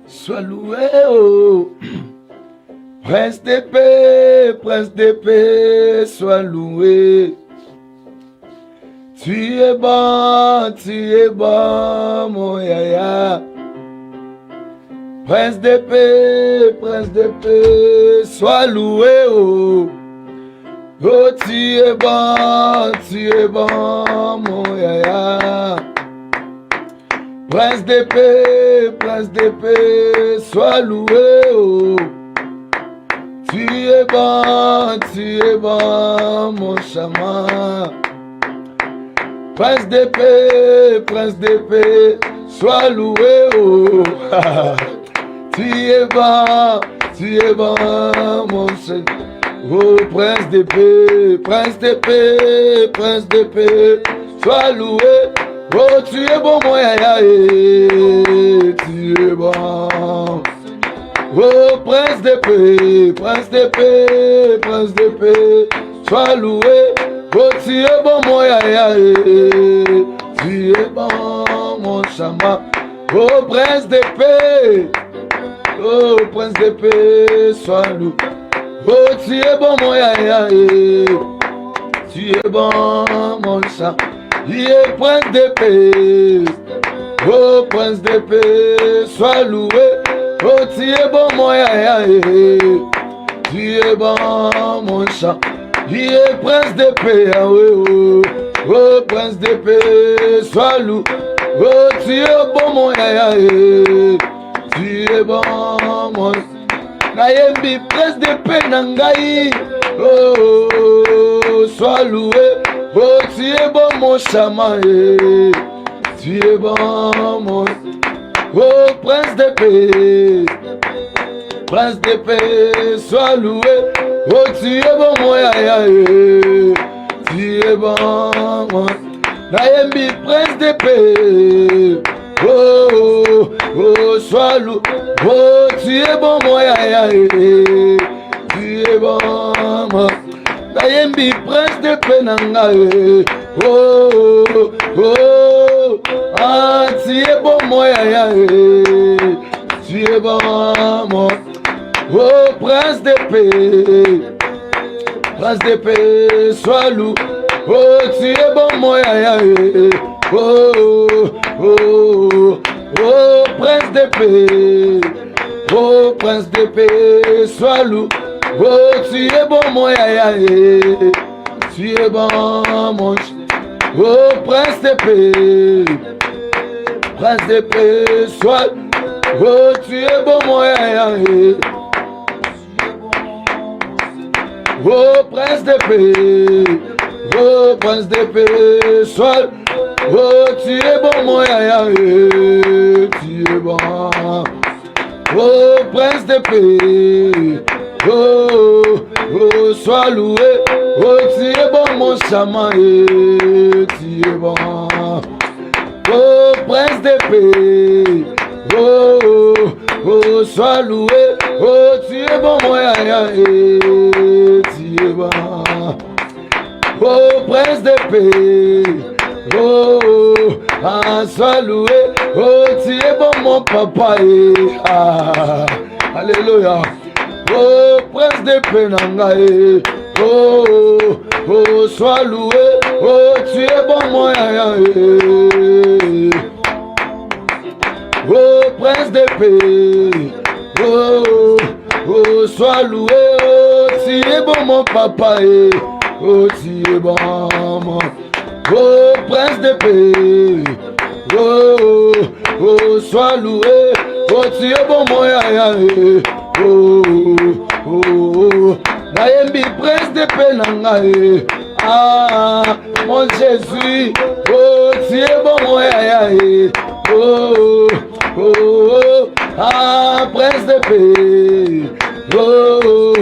sois loué, oh. Prince d'épée, sois loué. Tu es bon, mon yaya. Prince d'épée, sois loué, oh. Oh, tu es bon, mon yaya. Prince d'épée, sois loué, oh. Tu es bon, mon chaman. Prince d'épée, sois loué, oh. Tu es bon, mon chaman. Oh, prince d'épée, sois loué. Oh, tu es bon, mon yaya, tu es bon. Oh, prince d'épée, sois loué. Oh, tu es bon, mon yaya, tu es bon, mon chama. Oh, prince d'épée, sois loué. Oh, tu es bon, mon yaya, tu es bon, mon chama. Il est prince d'épée, oh prince d'épée, sois loué. Oh, tu es bon, mon yaya, tu es bon, mon chat. Il est prince d'épée, ah oui, oh. Oh, prince d'épée, sois loué. Oh, tu es bon, mon yaya, tu es bon, mon chat. Nayembi, prince d'épée, nangaï, oh, sois loué. Oh, tu es bon, mon chaman, tu es bon, mon... Oh, prince d'épée, sois loué. Oh, tu es bon, mon yaya, tu es bon, mon... Nayembi, prince d'épée, oh, sois loué. Oh, tu es bon, mon yaya, tu es bon, mon... Nayembi, prince de Penanga, oh, ah, tu es bon, mon yaya, tu es bon, mon, oh, prince d'épée, sois loué, oh, tu es bon, mon yaya, oh, prince d'épée, sois loué. Oh, tu es bon, mon yaya, tu es bon, mon ch... Oh, prince d'épée, sois... Oh, tu es bon, mon yaya, oh, prince d'épée, sois... Oh, tu es bon, mon yaya, tu es bon... Oh, prince d'épée, oh, sois loué. Oh, tu es bon, mon chaman, tu es bon. Oh, prince d'épée, oh, sois loué. Oh, tu es bon, mon yaya, tu es bon. Oh, prince d'épée, ah, sois loué. Oh, tu es bon, mon papa, ah, alléluia. Oh, prince d'épée, nangae, oh, sois loué. Oh, tu es bon, mon yaya, oh, prince d'épée, oh, sois loué. Oh, tu es bon, mon papa, oh, tu es bon, mon... Oh, prince d'épée, oh, sois loué. Oh, tu es bon, mon yaya, oh, Nayembi, prince d'épée, nangae, ah, mon Jésus, oh, tu es bon, mon yaya, oh, ah, prince d'épée, oh,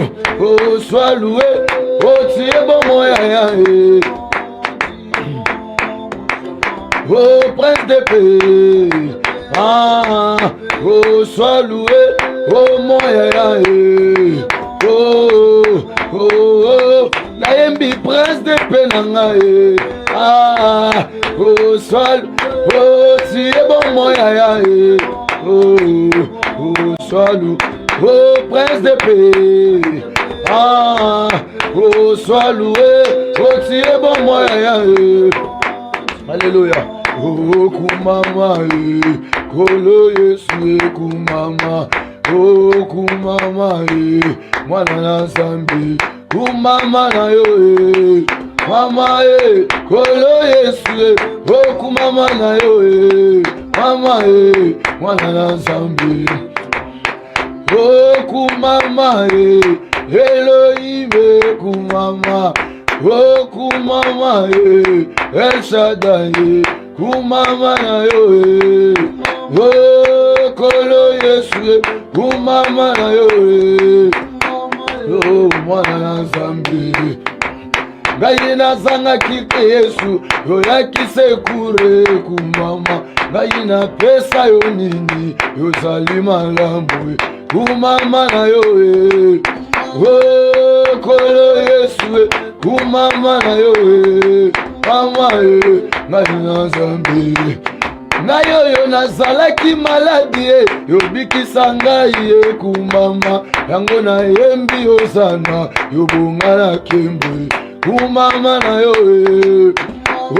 sois loué. Oh, tu es bon, mon yaya, oh, prince d'épée, ah, oh, sois loué. Oh, mon yaya, oh, Nayembi, prince d'épée, nangae, ah, oh, sois, oh, tu es bon, mon yaya, oh, sois loué, oh prince de paix. Ah, oh sois loué, oh tu es bon moi. Alléluia. Oh kumama, kolo Yesu kumama. Oh kumama, mwana na zambi. Kumama na yo, mama kolo Yesu. Oh kumama na yo, mama mwana na zambi. Oh kumama, Elohim kumama. Oh kumama, El Shaddai kumama na yo. Oh kolo Yesu kumama na yo. Oh mwana na zambi. Ngai nazanga kike Yesu yo yakisekure kumama. Ngai na pesa yo nini yo zalima lambu kumama na yo. Oh kolo Yesu kumama na yo. Mama ngai na zambi. Nayo yo nazalaki maladi yo bikisa ngai kumama. Yango na yembi osana yo bongala kembe kumama na yo.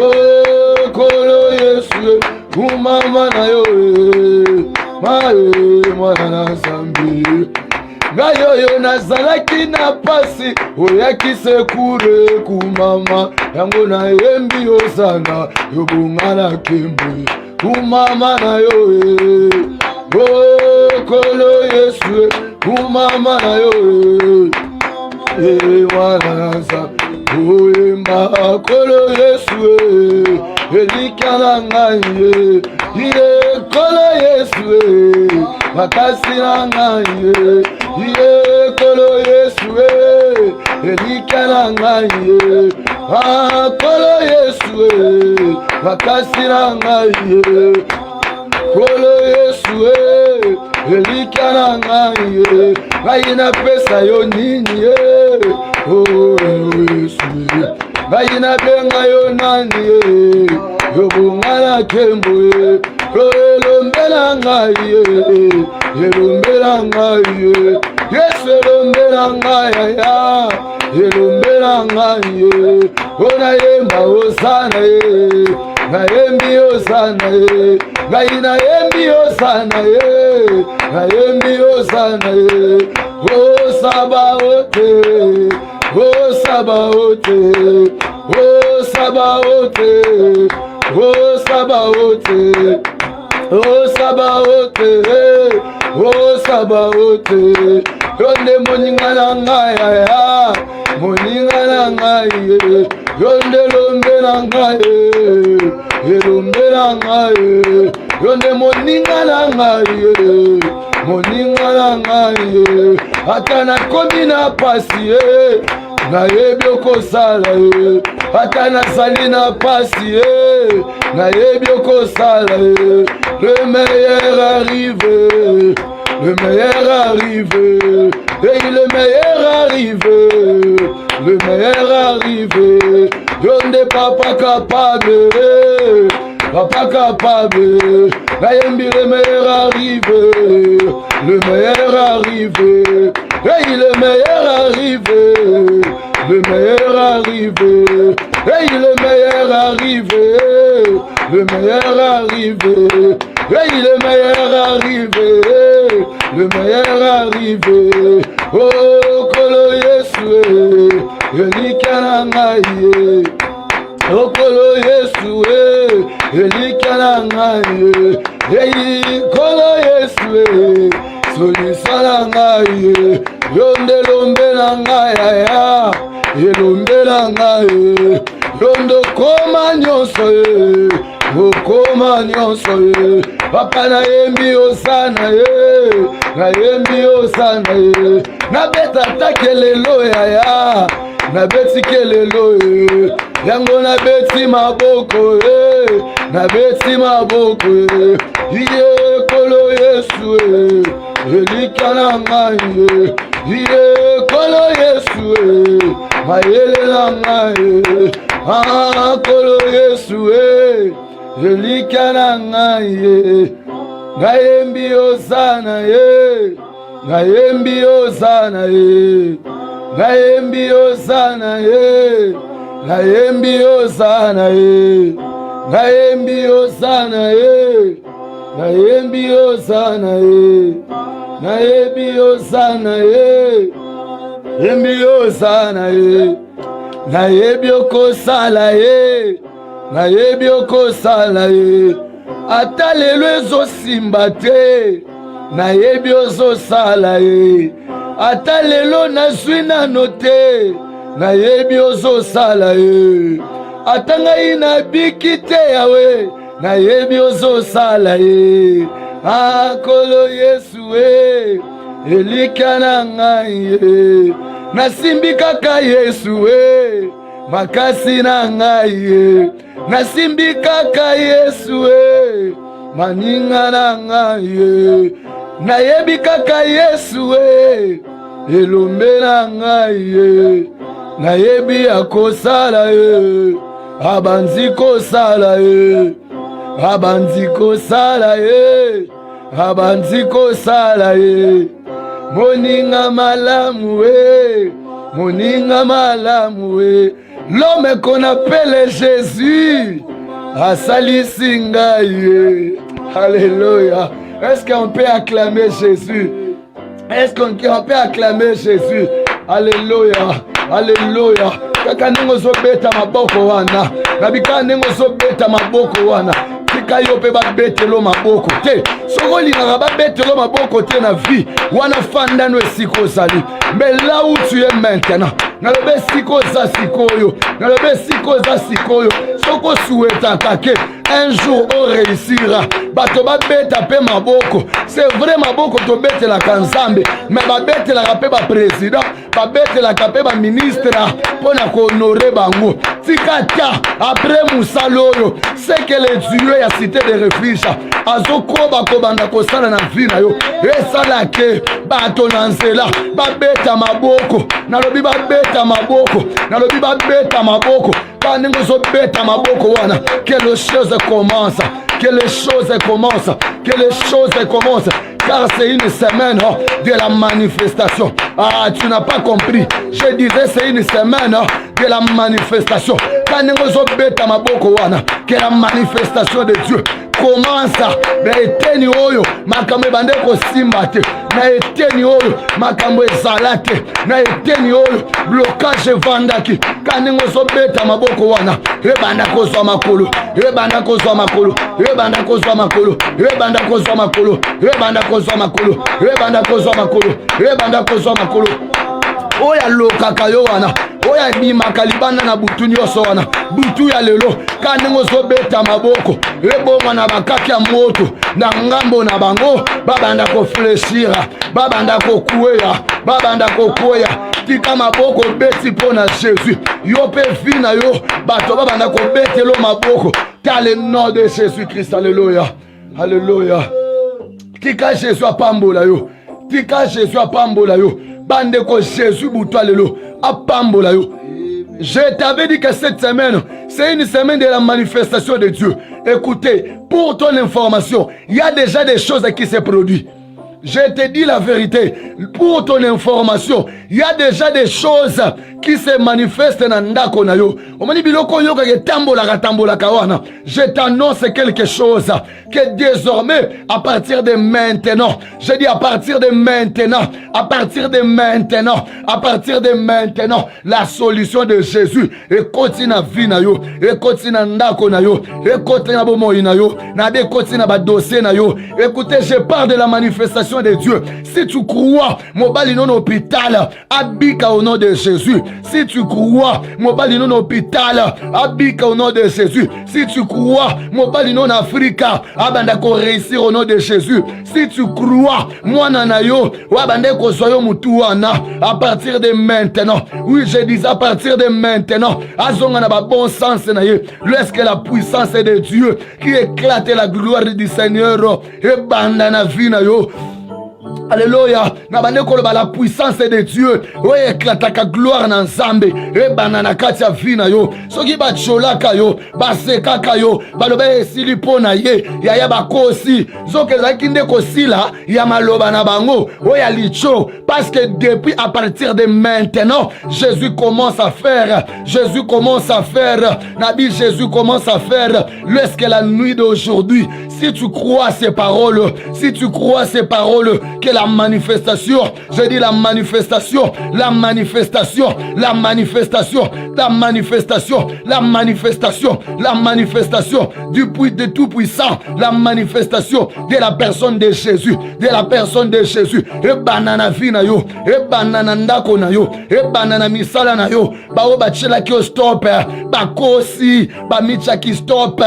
Oh kolo Yesu kumama na yo. Mwana na zambi. Nayo yo nazalaki na pasi oyakisekure kumama. Yango na yembi osana yo bongala kembe kumama na yo. Oh kolo Yesu kumama na yo. Mwana na zambi. Oemba kolo Yesu elikana ngai kolo Yesu makasi na ngai kolo Yesu elikana ngai kolo Yesu makasi na ngai kolo Yesu elikana ngai ngai na pesa yo nini oh Yesu ngai na benga yo nani yo bungala kembo elombela ngai elombela ngai Yesu elombela ngai ya elombela ngai ona yemba osana na yembi osana ngai na yembi osana na yembi osana o Sabaote. Oh Sabaote, oh Sabaote, oh Sabaote, oh Sabaote, oh Sabaote. Yonde moningana ngai ya, moningana ngai, yonde lombe na ngai, lombe na ngai, yonde moningana ngai, moningana ngai. Ata na komi na pasi na yebi okosala ata nazali na pasi na yebi okosala le meilleur arrive, le meilleur arrive, et le meilleur arrive, le meilleur arrive. Yonde papa capable, papa capable, Naïmbi le meilleur arrive, le meilleur arrive, hey le meilleur arrive, le meilleur arrive, hey le meilleur arrive, le meilleur arrive, hey le meilleur arrive, le meilleur arrive, oh kolo Yesu, yelikana ngai. Okolo Yesu elikana ngai kolo Yesu solisala ngai yonde lombela ngai ya elombela ngai yondo koma nyonso okoma nyonso papa na yembi osana na yembi osana na beta takelelo ya na beti kelelo yango na beti maboko na beti maboko iye kolo Yesu elikana ngai iye kolo Yesu mayele na ngai kolo Yesu elikana ngai Ngayembi Osana ye. Ngayembi Osana ye. Ngayembi Osana ye. Ngayembi Osana ye. Ngayembi Osana ye. Ngayembi Osana ye. Ngayembi Osana ye. Ngayembi Osana ye. Ngayembi Okosala ye. Ngayembi Okosala ye. Ata lelo ezosimba te. Nayebi ozosala ye. Ata lelo nazwi nano te. Nayebi ozosala ye. Ata ngai nabiki te yawe. Nayebi ozosala ye. Akolo Yesu e. Elika na ngai ye. Nasimbi kaka Yesu e. Makasi na ngai ye. Nasimbi kaka Yesu e. Maninga na ngai ye. Nayebi kaka Yesu e. Elombe na ngai ye. Nayebi akosala ye. Abanzi kosala ye. Abanzi kosala ye. Abanzi kosala ye. Moninga malamu e. Moninga malamu e. L'homme qu'on appelle Jésus asalisi ngai. Alléluia. Est-ce qu'on peut acclamer Jésus? Est-ce qu'on peut acclamer Jésus? Alléluia. Alléluia. Kaka ningo zobeta maboko wana. Nabika ningo zobeta maboko wana. Tika yo pe ba betelo maboko te. Sokoli na ba betelo maboko te na vie. Wana fanda no esiko sali. Mais là où tu es maintenant, nalobe siko za sikoyo. Nalobe siko za sikoyo. Soko souhaite attaquer. Un jour on réussira. Bato ba beta pe maboko. C'est vrai maboko to bete la kanzambe. Mais ba bete la pe ba président. Ba bete la pe ba ministre. Pona ko honorer bango. Tikata après musaloyo. C'est que les dieux ya cité de refuge. Azoko ba ko banda ko sala na vie na yo. Esala ke bato nanzela. Ba beta maboko. Nalobi ba beta maboko. Nalobi ba beta maboko. Quand nous sommes bêtes à ma boko wana, que les choses commencent, que les choses commencent, que les choses commencent, car c'est une semaine de la manifestation. Ah, tu n'as pas compris. Je disais c'est une semaine de la manifestation. Quand nous sommes bêtes à ma boko wana, que la manifestation de Dieu commence. Mais eteni oyo makambo bande ko simbate. Na eteni oyo makambo ezalate. Na eteni oyo blocage vandaki. Kaningo so beta maboko wana. Rebanda ko zo makolo. Rebanda ko zo makolo. Rebanda ko zo makolo. Rebanda ko zo makolo. Rebanda ko zo makolo. Rebanda ko zo makolo. Rebanda ko zo makolo. Oya lokaka yo wana. Oya bimaka libanda na butu nyonso wana. Butu ya lelo kaningo so beta maboko. Rebonga na bakaki ya moto na ngambo na bango. Babanda ko fleshira. Babanda ko kueya. Babanda ko kueya. Tika maboko beti pona Jésus. Yo pe vina yo. Bato babanda ko betelo maboko. Dans le nom de Jésus-Christ. Alléluia. Alléluia. Tika Jésus apambola yo. Tika Jésus apambola yo. Bande ko Jésus boutoa lelo. Apambola yo. Je t'avais dit que cette semaine, c'est une semaine de la manifestation de Dieu. Écoutez, pour ton information, il y a déjà des choses qui se produisent. Je te dis la vérité. Pour ton information, il y a déjà des choses qui se manifestent dans ndako na yo. Je t'annonce quelque chose que désormais, à partir de maintenant, je dis à partir de maintenant, à partir de maintenant, à partir de maintenant, la solution de Jésus est continue à vie na yo, et continue à ndako na yo, et continue à bomoyi na yo, na be continue à dossier na yo. Écoutez, je parle de la manifestation de Dieu. Si tu crois, mon bali non hôpital, abika au nom de Jésus. Si tu crois, mon bali non hôpital, abika au nom de Jésus. Si tu crois, mon bali non Africa, abanda ko réussir au nom de Jésus. Si tu crois, moi nanayo, wabande ko soyo mutuana, à partir de maintenant. Oui, je dis à partir de maintenant. Azonga na ba bon sens na ye. Lorsque la puissance de Dieu qui éclate la gloire du Seigneur, et banda na vie na yo. Alléluia. La puissance de Dieu. Oui, éclataka gloire dans Zambé. Et banana katia vina yo. Soki ba cholaka yo. Ba sekaka yo. Ba loba esili pona ye. Ya ba kosi. Zoke zakinde kosi la. Ya maloba na bango. Oui, ya licho. Parce que depuis, à partir de maintenant, Jésus commence à faire. Jésus commence à faire. Nabi, Jésus commence à faire. Lorsque la nuit d'aujourd'hui, si tu crois ces paroles, si tu crois ces paroles, que la manifestation, je dis la manifestation, la manifestation, la manifestation, la manifestation, la manifestation, la manifestation du Tout-Puissant, la manifestation de la personne de Jésus, de la personne de Jésus. Et banana vina yo, et banana ndako na yo, et banana misala na yo, ba o ba chela ki stop, ba kosi, ba micha ki stop.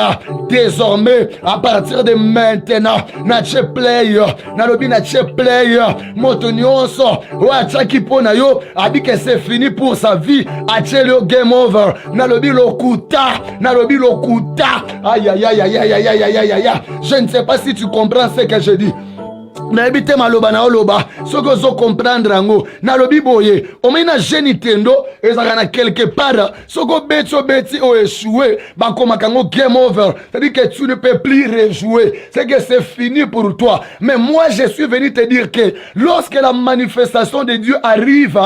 Désormais, à partir de maintenant, na che player, na lobi na che player, moto nyonso, o achaki pona yo, abi que c'est fini pour sa vie, acheli yo game over, na lobi lokuta, na lobi lokuta. Aïe aïe aïe aïe aïe aïe aïe aïe aïe. Je ne sais pas si tu comprends ce que je dis. Naebite maloba na oloba soko zo comprendre ngo na lobi boye o mena jeune tendo ezaka na quelque part soko beti o échoué ba koma kango game over, c'est-à-dire que tu ne peux plus rejouer, c'est que c'est fini pour toi. Mais moi je suis venu te dire que lorsque la manifestation de Dieu arrive,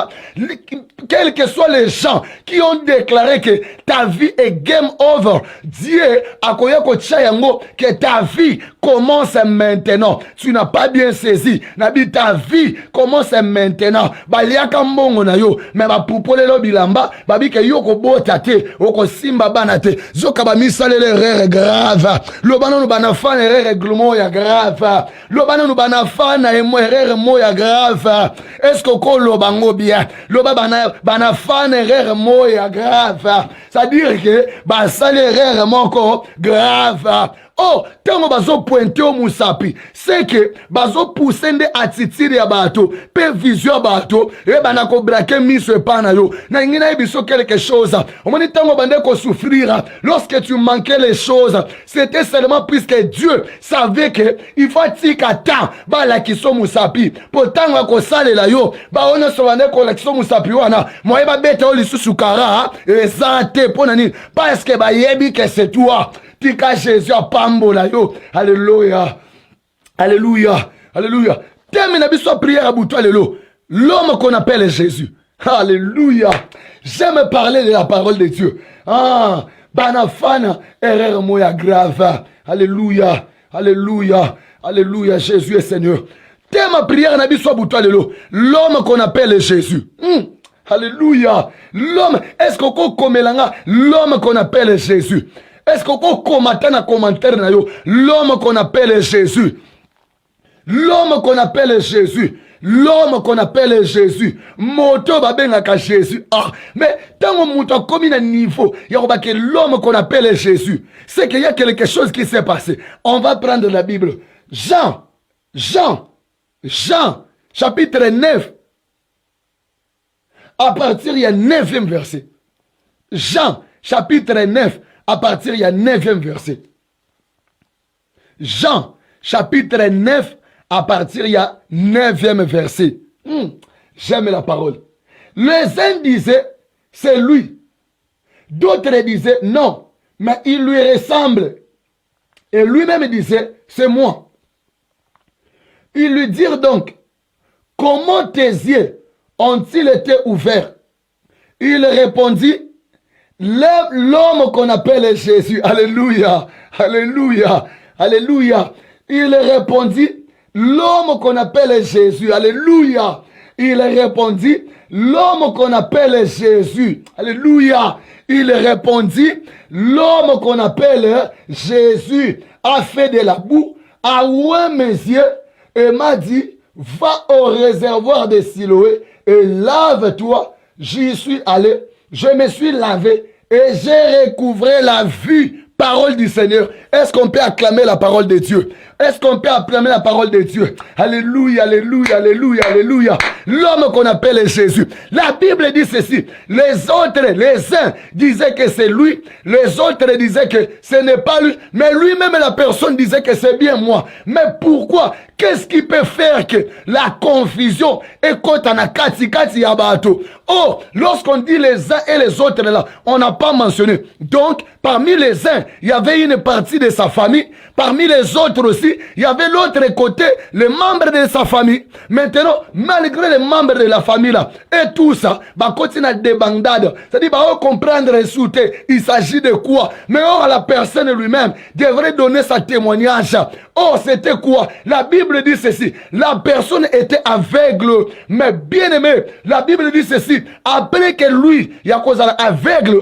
quels que soient les gens qui ont déclaré que ta vie est game over, Dieu a koya ko chayango que ta vie commence maintenant. Tu n'as pas bien saisi. Nabi, ta vie commence maintenant. Baliaka mbongo na yo. Mais ba pupole lo bilamba. Babi ke yo ko bota te. Oko simba bana te. Zoka ba misale l'erreur grave. Lo bana no bana fan erreur glumo ya grave. Lo bana no bana fan na erreur mo ya grave. Est-ce que ko lo bango bien? Lo bana fan erreur mo ya grave. C'est-à-dire que ba sale erreur moko grave. Oh, tango bazo pointe au musapi, c'est que bazo pousser des attitudes ya bato, pe vision bato, et banako braquer miso pana yo. Na ingina ibiso quelque chose. Au moment tango bande ko souffrir, lorsque tu manquais les choses, c'était seulement puisque Dieu savait que il faut tika temps, ba la kiso musapi. Pour tango ko sale la yo, ba ona so bande ko la kiso musapi wana, moye ba bete o lisusu kara, et santé pona ni, parce que ba yebi que c'est toi. Tika Jésus a pambola yo. Alléluia. Alléluia. Alléluia. Termine la prière à bout. Alléluia. L'homme qu'on appelle Jésus. Alléluia. J'aime parler de la parole de Dieu. Ah, banafana erreur moya grave. Alléluia. Alléluia. Alléluia. Jésus est Seigneur. Termine ma prière na biso bout. Alléluia. L'homme qu'on appelle Jésus. Alléluia. L'homme, est-ce qu'on komelanga l'homme qu'on appelle Jésus? Est-ce qu'on peut commenter dans commentaire l'homme qu'on appelle Jésus? L'homme qu'on appelle Jésus. L'homme qu'on appelle Jésus. Moto babengaka Jésus. Ah, mais tant que moto comme un niveau, il y a que l'homme qu'on appelle Jésus. C'est qu'il y a quelque chose qui s'est passé. On va prendre la Bible. Jean, chapitre 9. À partir il y a 9e verset. Jean, chapitre 9. À partir, il y a 9e verset. Jean, chapitre 9, à partir, il y a 9e verset. J'aime la parole. Les uns disaient, c'est lui. D'autres disaient, non, mais il lui ressemble. Et lui-même disait, c'est moi. Ils lui dirent donc, comment tes yeux ont-ils été ouverts? Il répondit, l'homme qu'on appelle Jésus. Alléluia. Alléluia. Alléluia. Il répondit, l'homme qu'on appelle Jésus. Alléluia. Il répondit, l'homme qu'on appelle Jésus. Alléluia. Il répondit, l'homme qu'on appelle Jésus a fait de la boue, a oué mes yeux et m'a dit, va au réservoir de Siloé et lave-toi. J'y suis allé, je me suis lavé et j'ai recouvré la vue. Parole du Seigneur. Est-ce qu'on peut acclamer la parole de Dieu? Est-ce qu'on peut apprendre la parole de Dieu? Alléluia, alléluia, alléluia, alléluia. L'homme qu'on appelle Jésus. La Bible dit ceci. Les autres, les uns disaient que c'est lui. Les autres disaient que ce n'est pas lui. Mais lui-même, la personne disait que c'est bien moi. Mais pourquoi? Qu'est-ce qui peut faire que la confusion est quand on a kati yabato? Oh, lorsqu'on dit les uns et les autres là, on n'a pas mentionné. Donc, parmi les uns, il y avait une partie de sa famille. Parmi les autres aussi, il y avait l'autre côté, les membres de sa famille. Maintenant, malgré les membres de la famille là, et tout ça, bah, continue à débandade. C'est-à-dire, bah, on comprendre et souter, il s'agit de quoi? Mais or, la personne lui-même devrait donner sa témoignage. Or, c'était quoi? La Bible dit ceci. La personne était aveugle. Mais bien aimé, la Bible dit ceci. Après que lui, il y a cause aveugle,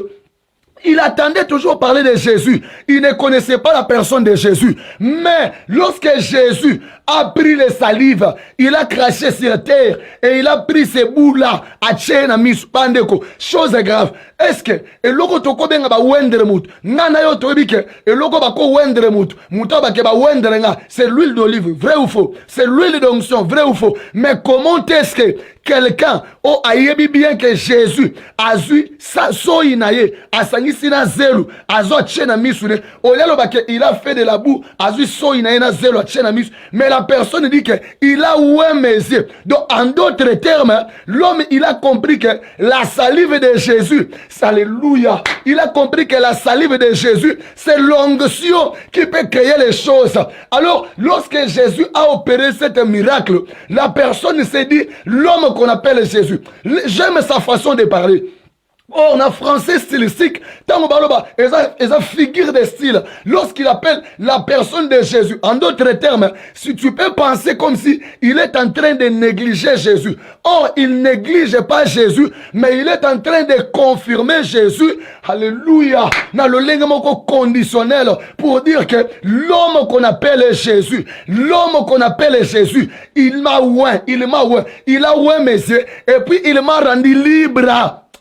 il attendait toujours parler de Jésus. Il ne connaissait pas la personne de Jésus. Mais lorsque Jésus a pris les salives, il a craché sur terre et il a pris ces bouts-là à tchena mispandeko. Chose grave. Est-ce que et logo toko benga ba wendre mutu ngana yo tobi ke et logo ba ko wendre mutu mutu ba ke ba wendre nga c'est l'huile d'olive, vrai ou faux? C'est l'huile d'onction, vrai ou faux? Mais comment est-ce que quelqu'un oh ayebi bien que Jésus a eu sa soinaye asangisi na zelu azo tchena misune olelo ba ke il a fait de la boue a eu soinaye na zelu tchena mis. Mais la personne dit que il a oué mes yeux. Donc en d'autres termes, l'homme il a compris que la salive de Jésus, alléluia, il a compris que la salive de Jésus, c'est l'onction qui peut créer les choses. Alors, lorsque Jésus a opéré cet miracle, la personne s'est dit, l'homme qu'on appelle Jésus, j'aime sa façon de parler. Or, en français stylistique, ils ont figure de style. Lorsqu'il appelle la personne de Jésus, en d'autres termes, si tu peux penser comme si il est en train de négliger Jésus. Or, il ne néglige pas Jésus, mais il est en train de confirmer Jésus. Alléluia. Dans le langage conditionnel, pour dire que l'homme qu'on appelle Jésus, l'homme qu'on appelle Jésus, il m'a oué, il a oué mes yeux, et puis il m'a rendu libre.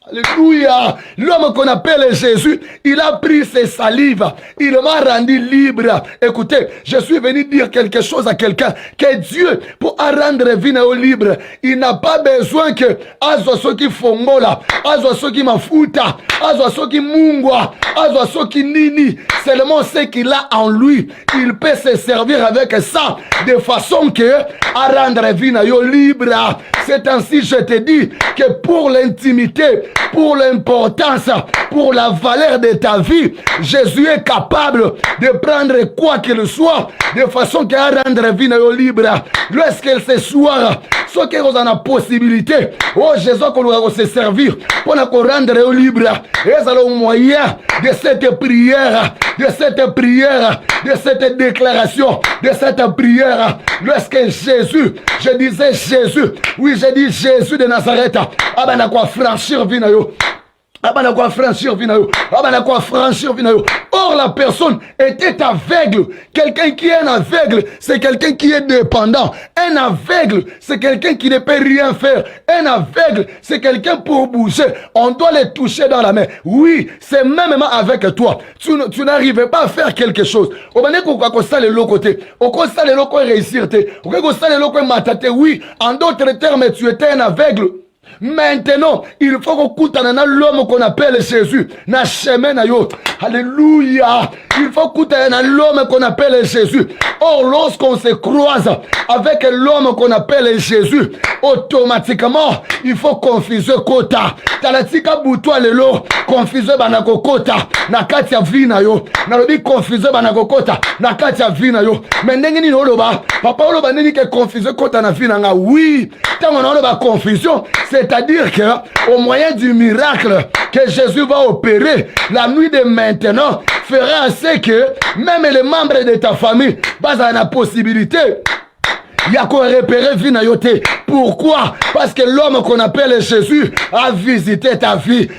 Alléluia. L'homme qu'on appelle Jésus, il a pris ses salives. Il m'a rendu libre. Écoutez, je suis venu dire quelque chose à quelqu'un. Que Dieu, pour rendre Vinao libre, il n'a pas besoin que Azwa soki fongola, Azwa soki mafuta, Azwa soki mungwa, Azwa soki nini. Seulement ce qu'il a en lui, il peut se servir avec ça de façon que à rendre Vinao libre. C'est ainsi, je te dis, que pour l'intimité, pour l'importance, pour la valeur de ta vie, Jésus est capable de prendre quoi qu'il soit de façon qu'à rendre vie libre. Lorsqu'elle se soir, ce qui est la possibilité, oh Jésus qu'on va se servir pour nous rendre libre. Et c'est le moyen de cette prière, de cette déclaration, de cette prière. Lorsque Jésus, je disais Jésus, oui je dis Jésus de Nazareth, ah ben à quoi franchir vie. Or la personne était aveugle. Quelqu'un qui est un aveugle, c'est quelqu'un qui est dépendant. Un aveugle, c'est quelqu'un qui ne peut rien faire. Un aveugle, c'est quelqu'un pour bouger. On doit les toucher dans la main. Oui, c'est même avec toi. Tu n'arrives pas à faire quelque chose. Oui, en d'autres termes, tu étais un aveugle. Maintenant, il faut qu'on coûte à l'homme qu'on appelle Jésus. Na chemin na yo. Alléluia. Il faut coûter à l'homme qu'on appelle Jésus. Or, lorsqu'on se croise avec l'homme qu'on appelle Jésus, automatiquement, il faut confuser kota. Talatika boutoua lelo, confuser banako kota. Na katia vina yo. Na lobi confuser banako kota. Na katia vina yo. Mais n'engeni no loba. Papa loba n'engeni que confuser kota na vina nga. Oui. Tant on a loba confusion, c'est-à-dire que au moyen du miracle que Jésus va opérer la nuit de maintenant, fera en sorte que même les membres de ta famille basent à la possibilité. Il y a qu'on repérer vina yote. Pourquoi? Parce que l'homme qu'on appelle Jésus a visité ta vie.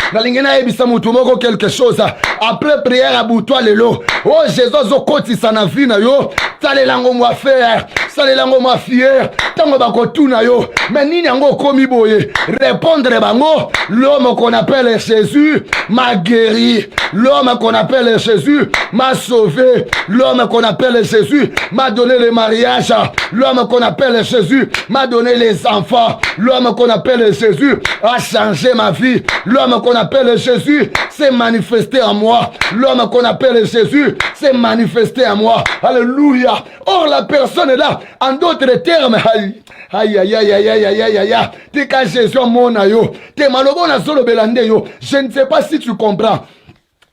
Quelque chose. Après prière à Boutoua Lelo. Oh Jésus, Zokoti Sanavina yo. Salelango moi faire. Salelango moi fier. Tango bakotuna yo. Mais nini ango komi boye. Répondre bango. L'homme qu'on appelle Jésus m'a guéri. L'homme qu'on appelle Jésus m'a sauvé. L'homme qu'on appelle Jésus m'a donné le mariage. L'homme qu'on appelle Jésus m'a donné les enfants. L'homme qu'on appelle Jésus a changé ma vie. L'homme qu'on appelle Jésus s'est manifesté en moi. L'homme qu'on appelle Jésus s'est manifesté en moi. Alléluia. Or la personne est là. En d'autres termes, aïe, aïe, aïe, aïe, aïe, aïe, aïe, aïe, aïe. T'es qu'à Jésus mon aïe. T'es malobona solo belande yo. Je ne sais pas si tu comprends.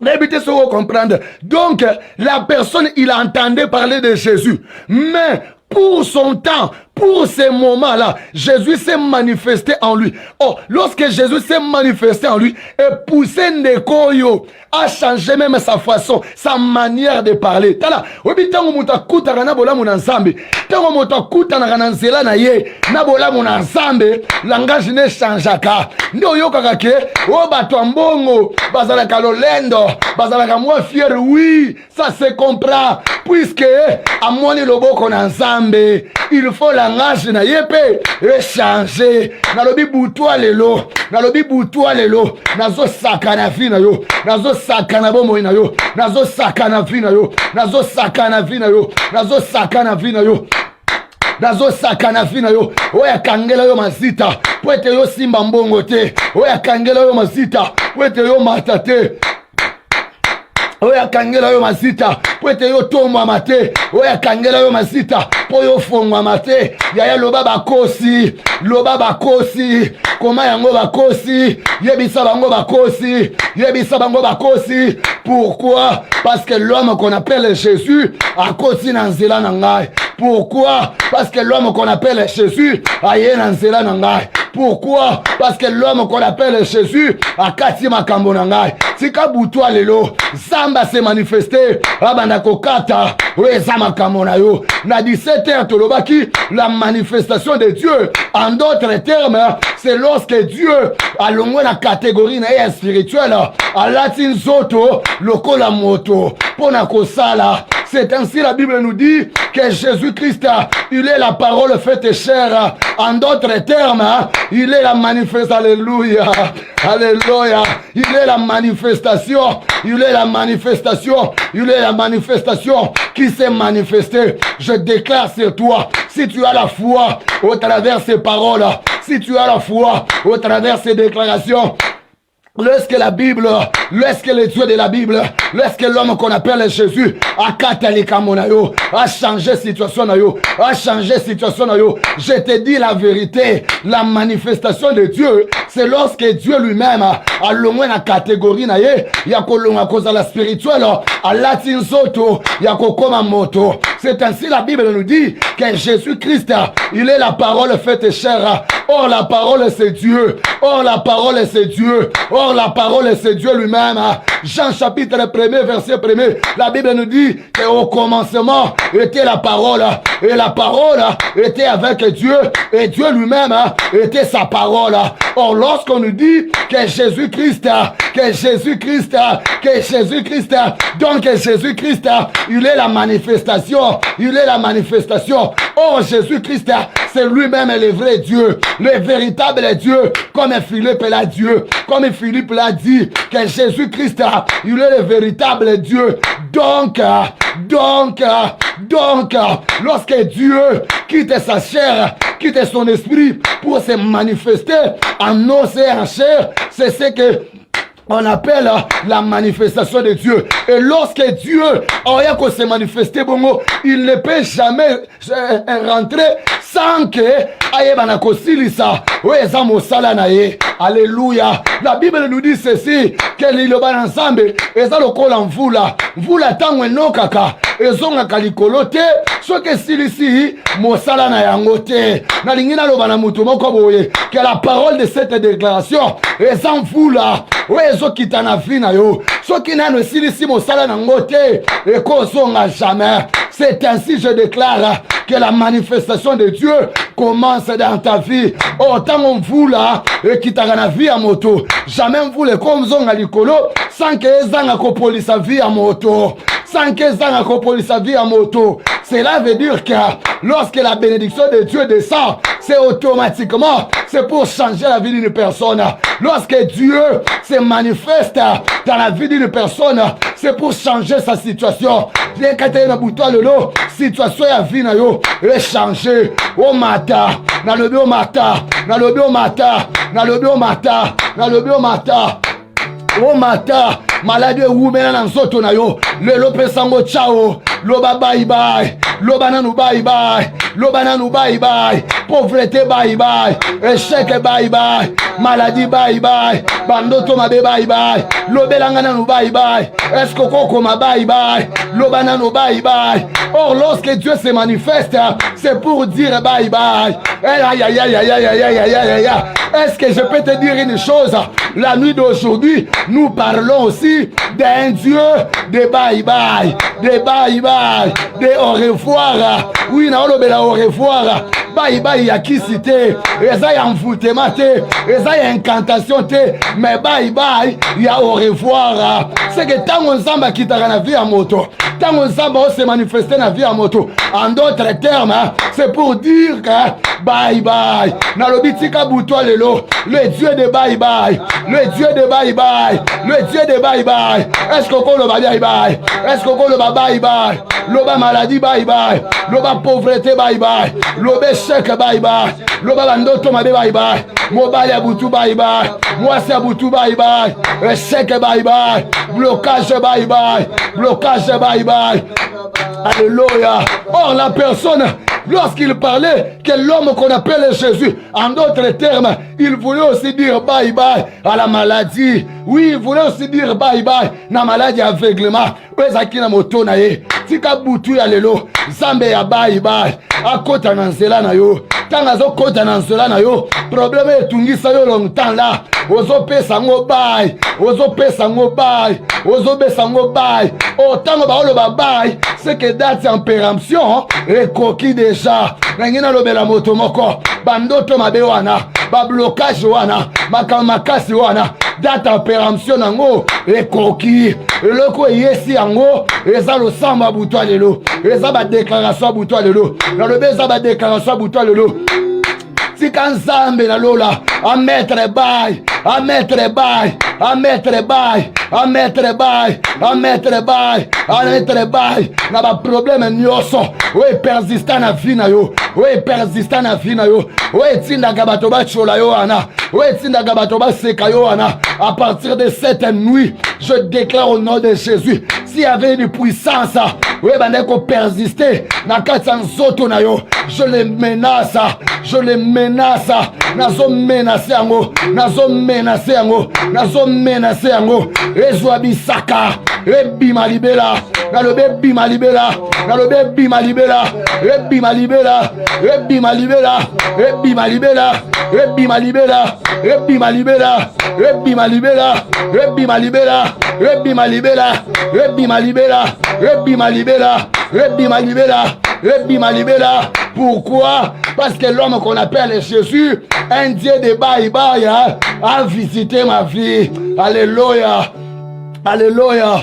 Répétez ce qu'on comprendre. Donc, la personne, il entendait parler de Jésus. Mais, pour son temps, pour ces moments-là, Jésus s'est manifesté en lui. Oh, lorsque Jésus s'est manifesté en lui, et poussé Ndekoyo a changé même sa façon, sa manière de parler. Tala, obi tango muta kuta na bola muna nzambe, tango muta kuta na nzela na ye, na bola muna nzambe, langage ne changeaka. Ndio yoka ke, o bato mbongo, bazalaka lolendo, bazalaka moi fier, oui, ça se comprend, puisque amoni loboko na nzambe, il faut langage na yepe échanger. Nalobi Boutoua Lelo, nalobi Boutoua Lelo, nazo sakana vina yo, nazo sakana bomo ina yo, nazo sakana vina yo, nazo sakana vina yo, nazo sakana vina yo. Nazo sakana vina yo. Oya kangela yo mazita. Pwete yo simba mbongo te. Oya kangela yo mazita. Pwete yo matate. Oya kangela yo mazita. Pwete yo tomwa mate. Oya kangela yo mazita. Po yo fongwa mate. Yaya loba bakosi. Loba bakosi. Koma yango bakosi. Yebisa bango bakosi. Yebisa bango bakosi. Pourquoi? Parce que l'homme qu'on appelle Jésus a kosi na nzela na ngai. Pourquoi? Parce que l'homme qu'on appelle Jésus a yé na nzela na ngai. Pourquoi? Parce que l'homme qu'on appelle Jésus a kati makambo na ngai. Tika Boutoua Lelo, Zamba s'est manifesté, abanda kokata, we zama makambo na yo. Na 17h tolobaki, la manifestation de Dieu. En d'autres termes, c'est lorsque Dieu a l'ongwe la catégorie na spirituelle, a latin zoto, loko la moto, pona kosala. C'est ainsi la Bible nous dit que Jésus-Christ, il est la parole faite chair. En d'autres termes, il est la manifestation. Alléluia. Alléluia. Il est la manifestation. Il est la manifestation. Il est la manifestation qui s'est manifestée. Je déclare sur toi, si tu as la foi au travers ces paroles, si tu as la foi au travers ces déclarations, lorsque la Bible, lorsque le Dieu de la Bible, lorsque l'homme qu'on appelle Jésus a katalika monayo, a changé situation nayo, a changé situation nayo, je te dis la vérité, la manifestation de Dieu, c'est lorsque Dieu lui-même a l'ongwe na catégorie naye, yako longa koza la spirituelle, a latin soto, yako koma moto. C'est ainsi la Bible nous dit que Jésus-Christ, il est la parole faite chair. Or la parole c'est Dieu. Or la parole c'est Dieu. Or la parole c'est Dieu lui-même. Jean chapitre 1er verset 1er. La Bible nous dit qu'au commencement était la parole. Et la parole était avec Dieu. Et Dieu lui-même était sa parole. Or lorsqu'on nous dit que Jésus-Christ, donc Jésus-Christ, il est la manifestation. Il est la manifestation. Or Jésus-Christ, c'est lui-même le vrai Dieu, le véritable Dieu, comme Philippe l'a dit, comme Philippe l'a dit, que Jésus-Christ, il est le véritable Dieu. Donc, lorsque Dieu quitte sa chair, quitte son esprit pour se manifester en os et en chair, c'est ce que on appelle la manifestation de Dieu. Et lorsque Dieu a se manifester, bongo, il ne peut jamais rentrer sans que ayebana kosilisa weza mosala na ye. Alléluia. La Bible nous dit ceci, que liloba na nzambe eza lokola mvula. Mvula tango enokaka ezongaka likolo te, soki silisi mosala na yango te. Na lingi naloba na mutu moko boye que la parole de cette déclaration eza mvula ezokita na vie na yo. Soki nano silisi mosala na ngo te ekozonga jamais. C'est ainsi je déclare que la manifestation de Dieu commence dans ta vie. Oh, tant on vous là, et qui t'a la vie à moto. Jamais vous les comme zong à l'icolo, sans que les gens accomplissent sa vie à moto. Sans que les gens accomplissent sa vie à moto. Cela veut dire que lorsque la bénédiction de Dieu descend, c'est automatiquement, c'est pour changer la vie d'une personne. Lorsque Dieu se manifeste dans la vie d'une personne, c'est pour changer sa situation. Bien quand tu es dans le situation ya vie na yo, est changé. Au matin, dans le bio matin, dans le bio matin, dans le bio matin, dans le bio matin. Au matin, maladie ou mena na nzoto na yo, le lope sango ciao, loba bye bye, loba nanu bye bye, loba nanu bye bye, pauvreté bye bye, échec bye bye, maladie bye bye, bandoto mabe bye bye, lobelanga nanu bye bye, escokoko ma bye bye, loba nanu bye bye. Or lorsque Dieu se manifeste, c'est pour dire bye bye. Est-ce que je peux te dire une chose? La nuit d'aujourd'hui, nous parlons aussi d'un Dieu de bye bye, de bye bye, de au revoir. Oui, na olobela au revoir. Bye bye ya kisite, eza ya mfutema te, eza ya incantation te, mais bye bye ya au revoir. C'est que tant on samba kitaka na vie à moto, tant on samba se manifester na vie à moto. En d'autres termes, c'est pour dire que bye bye. Na lobitika buto lelo, le Dieu de bye bye, le Dieu de bye bye, le Dieu de bye bye. Est-ce qu'on le bye bye? Est-ce qu'on le bye bye? Loba maladie bye bye, loba pauvreté bye bye, loba chèque bye bye, loba bandoto mabe bye bye, mobile abutu bye bye, moisi abutu bye bye, chèque bye bye, blocage bye bye, blocage bye bye. Alléluia. Or la personne, lorsqu'il parlait que l'homme qu'on appelle Jésus, en d'autres termes, il voulait aussi dire bye bye à la maladie. Oui, il voulait aussi dire bye bye à la maladie aveuglement. Ezaki na moto na ye. Tika butu ya lelo. Zambe ya bye bye. Akota na nzela na yo. Tanga zo kota na nzela na yo. Problème etungisa yo longtemps là. Ozo pesa ngo bye. Ozo pesa ngo bye. Ozo pesa ngo bye. Autant ba olo ba bye. C'est que date en péremption est coquille déjà. Nangina lo bela moto moko. Bandoto mabe wana. Ba blocage wana. Makamakasi wana. Date en péremption nango est coquille. Le ko yesi yango. Eza lo samba buto lelo. Eza ba déclaration buto lelo. Na lo beza ba déclaration buto lelo. Si quand Zambé na lola, à mettre bail, à mettre bail, à mettre bail, à mettre bail, à mettre bail, à mettre bail, n'a pas problème nyoso, oui persistant na vie na yo, oui persistant na vie na yo, oui tinda gabato ba chola yo ana, oui tinda gabato ba seka yo ana. À partir de cette nuit, je déclare au nom de Jésus, s'il y avait une puissance, oui bande ko persister, na katsan zoto na yo, je les menace, je les menace. Nazo menacé yango, nazo menacé yango, nazo menacé yango. Ezwa bisaka, ebima libela, na le bima libela, na le bima libela, ebima libela, ebima libela, ebima libela, ebima libela, ebima libela, ebima libela, ebima libela, ebima libela, ebima libela, ebima libela, ebima libela, ebima libela. Pourquoi? Parce que l'homme qu'on appelle Jésus, un Dieu de bye-bye, hein, a visité ma vie. Alléluia. Alléluia.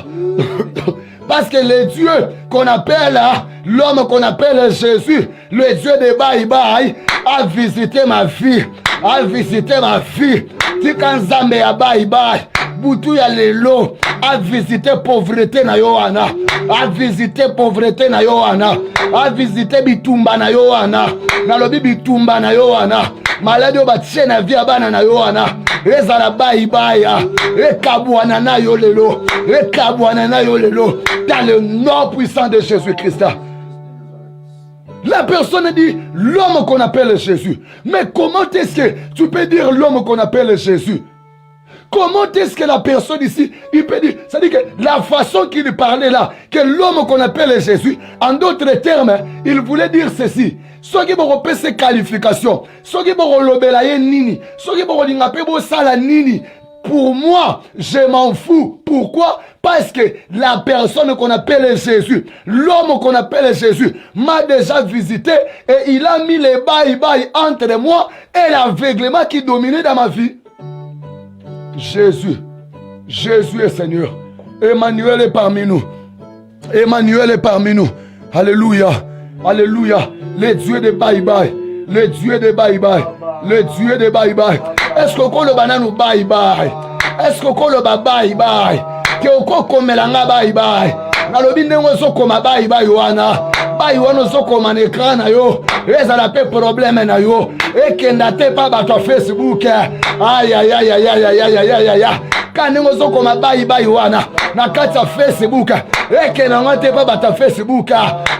Parce que le Dieu qu'on appelle, l'homme qu'on appelle Jésus, le Dieu de bye-bye, a visité ma vie. A visité ma vie. Tikanzambe ya bye-bye. Boutou ya lelo. A visité pauvreté na yohana. A visité pauvreté na yohana. A visité bitumba na yohana. Na lobi bitumba na yohana. Malade yo batie na vie abana na yohana. Eza la bye-bye. Ekabwana na yo lelo. Ekabwana na yo lelo. Dans le nom puissant de Jésus-Christ. La personne dit l'homme qu'on appelle Jésus. Mais comment est-ce que tu peux dire l'homme qu'on appelle Jésus? Comment est-ce que la personne ici, il peut dire, c'est-à-dire que la façon qu'il parlait là, que l'homme qu'on appelle Jésus, en d'autres termes, il voulait dire ceci. Ceux qui vont repérer ces qualifications, ceux qui vont relobelayer nini, ceux qui vont dire sala nini. Pour moi, je m'en fous. Pourquoi? Parce que la personne qu'on appelle Jésus, l'homme qu'on appelle Jésus, m'a déjà visité et il a mis les bail entre moi et l'aveuglement qui dominait dans ma vie. Jésus est Seigneur. Emmanuel est parmi nous. Emmanuel est parmi nous. Alléluia. Alléluia. Le Dieu de bye-bye. Le Dieu de bye-bye. Le Dieu de bye-bye. Est-ce que le banane ou bye-bye? Est-ce que le bye-bye? Que oko komelanga bye-bye. Nalobi ndenge ozokoma bye-bye wana. Bye wana ozokoma na écran na yo. Ezala pe problème na yo. Ekenda te pa bato Facebook. Aïe aïe aïe aïe aïe aïe aïe aïe aïe. Quand nous sommes comme bye wana na kati ya Facebook ekena ngate pa bata Facebook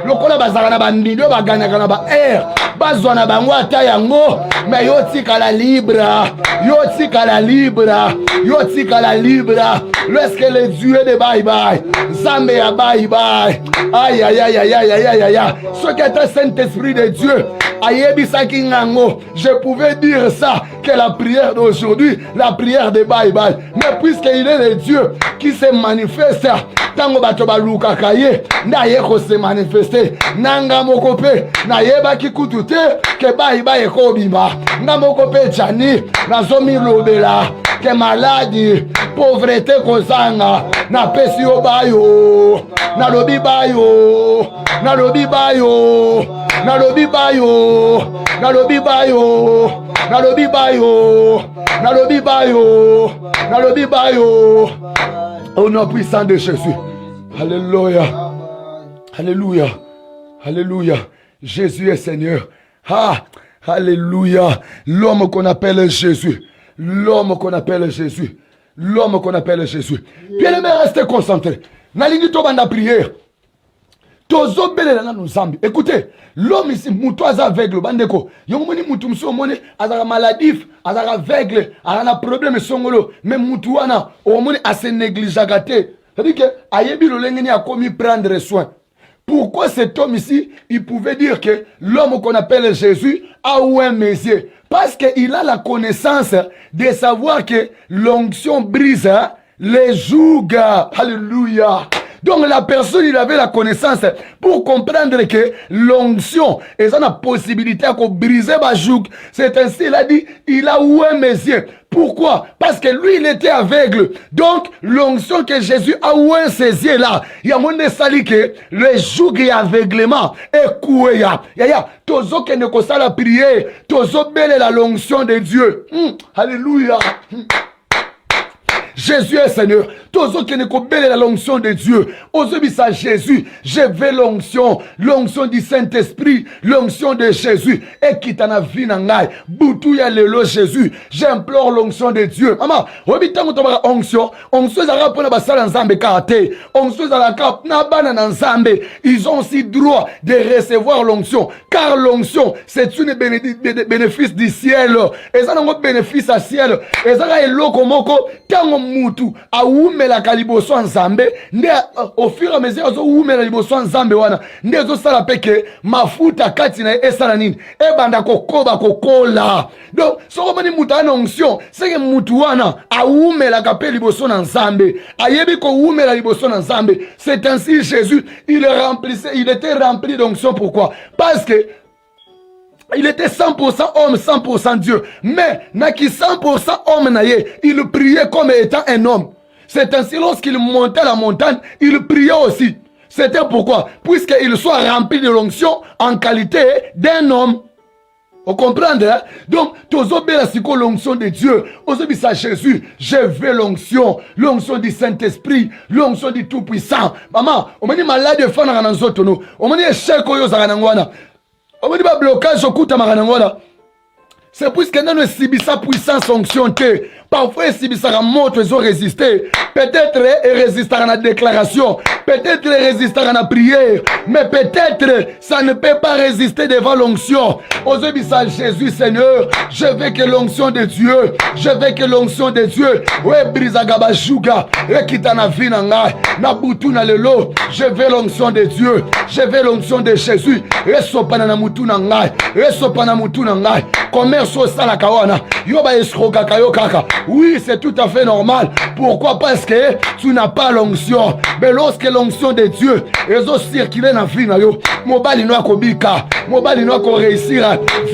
lokola bazala na bandido baganyaka na ba air bazwa na bango ata yango mais yo tika la libre lorsque le Dieu de bye Zambe ya bye aïe aïe aïe aïe aïe aïe aïe ce qui est un Saint-Esprit de Dieu ayebisaki ngango je pouvais dire ça que la prière d'aujourd'hui la prière de bye mais puisqu'il est le Dieu qui se manifeste tango bato baluka kaye ndaye ko se manifester nanga mokope nayeba kikutu te ke bye ko bima nga mokope jani nazomi lobela que maladie pauvreté kozanga na pesi yo bayo na lobi bayo na lobi bayo na lobi bayo na lobi bayo na lobi bayo na lobi bayo na lobi bayo au nom puissant de Jésus. Alléluia. Alléluia. Alléluia. Jésus est Seigneur. Ah, alléluia. L'homme qu'on appelle Jésus. L'homme qu'on appelle Jésus. L'homme qu'on appelle Jésus. Bien-aimé, restez concentrés. Nalingi tobanda prière. Tozo belela na nzambi. Écoutez, l'homme ici, moutou aza aveugle, bandeko. Yomoni moutou mso moni azara maladif, azara aveugle, azara problème songolo. Mais moutou wana, omoni ase négligagate. C'est-à-dire que ayebi lolengeni a commis prendre soin. Pourquoi cet homme ici, il pouvait dire que l'homme qu'on appelle Jésus a ou un messier? Parce qu'il a la connaissance de savoir que l'onction brise les jougs. Alléluia. Donc la personne, il avait la connaissance pour comprendre que l'onction, et ça a la possibilité de briser ma joug. C'est ainsi, il a dit, il a oué mes yeux. Pourquoi? Parce que lui, il était aveugle. Donc, l'onction que Jésus a oué ses yeux là, il y a mon sali que le joug et aveuglement est coué. Ya, tozo que ne kosa la prière, tozo belle la l'onction de Dieu. Alléluia. Jésus est Seigneur. Tous ceux qui ne connaissent la l'onction de Dieu. Ozobisa Jésus. Je veux l'onction. L'onction du Saint-Esprit. L'onction de Jésus. Et qui t'en a vu dans l'ail. Boutouya lelo Jésus. J'implore l'onction de Dieu. Maman, obitango tomara onction. Onction zara pona basala nzambe kate. Onction zara kap na bana nzambe. Ils ont aussi droit de recevoir l'onction. Car l'onction, c'est une bénéfice du ciel. Et ça n'a pas bénéfice à ciel. Et ça n'a pas moko. Tango mutu a umela kaliboso nzambe nde au fur et à mesure azo umela liboso nzambe wana nde zo sala peke mafuta kati na esala nini e banda kokoba kokola. Donc soko mani mutu ana onction c'est que mutu wana a umela kape liboso nzambe ayebi ko umela liboso nzambe. C'est ainsi Jésus il était rempli d'onction. Pourquoi? Parce que il était 100% homme, 100% Dieu. Mais, naki 100% homme naye, il priait comme étant un homme. C'est ainsi lorsqu'il montait la montagne, il priait aussi. C'était pourquoi? Puisqu'il soit rempli de l'onction en qualité d'un homme. Vous comprenez? Hein? Donc, tozobe la siko l'onction de Dieu. Ozobisa Jésus, je veux l'onction. L'onction du Saint-Esprit. L'onction du Tout-Puissant. Maman, on m'a dit malade de fana dans zotono. On m'a dit échec oyo zaranangwana. On me dit pas blocage au coup de maranangola. C'est puisque nous ne subissons puissance fonctionné. Parfois, subissons la mort, ils ont résisté. Peut-être résister à la déclaration. Peut-être résister à la prière. Mais peut-être ça ne peut pas résister devant l'onction. Ozebisa Jésus Seigneur, je veux que l'onction de Dieu, je veux que l'onction de Dieu, ouais brisagaba juga, et kitana vinanga, na butu na lelo, je veux l'onction de Dieu, je veux l'onction de Jésus, et sopana na mutu na ngai, et sopana mutu na ngai, commerce au sala kawana, yoba esroka kayo kaka, Oui, c'est tout à fait normal. Pourquoi? Parce que tu n'as pas l'onction. Mais lorsque l'onction de Dieu est circulée dans la vie, mobali no akobika, mobali no ko réussir,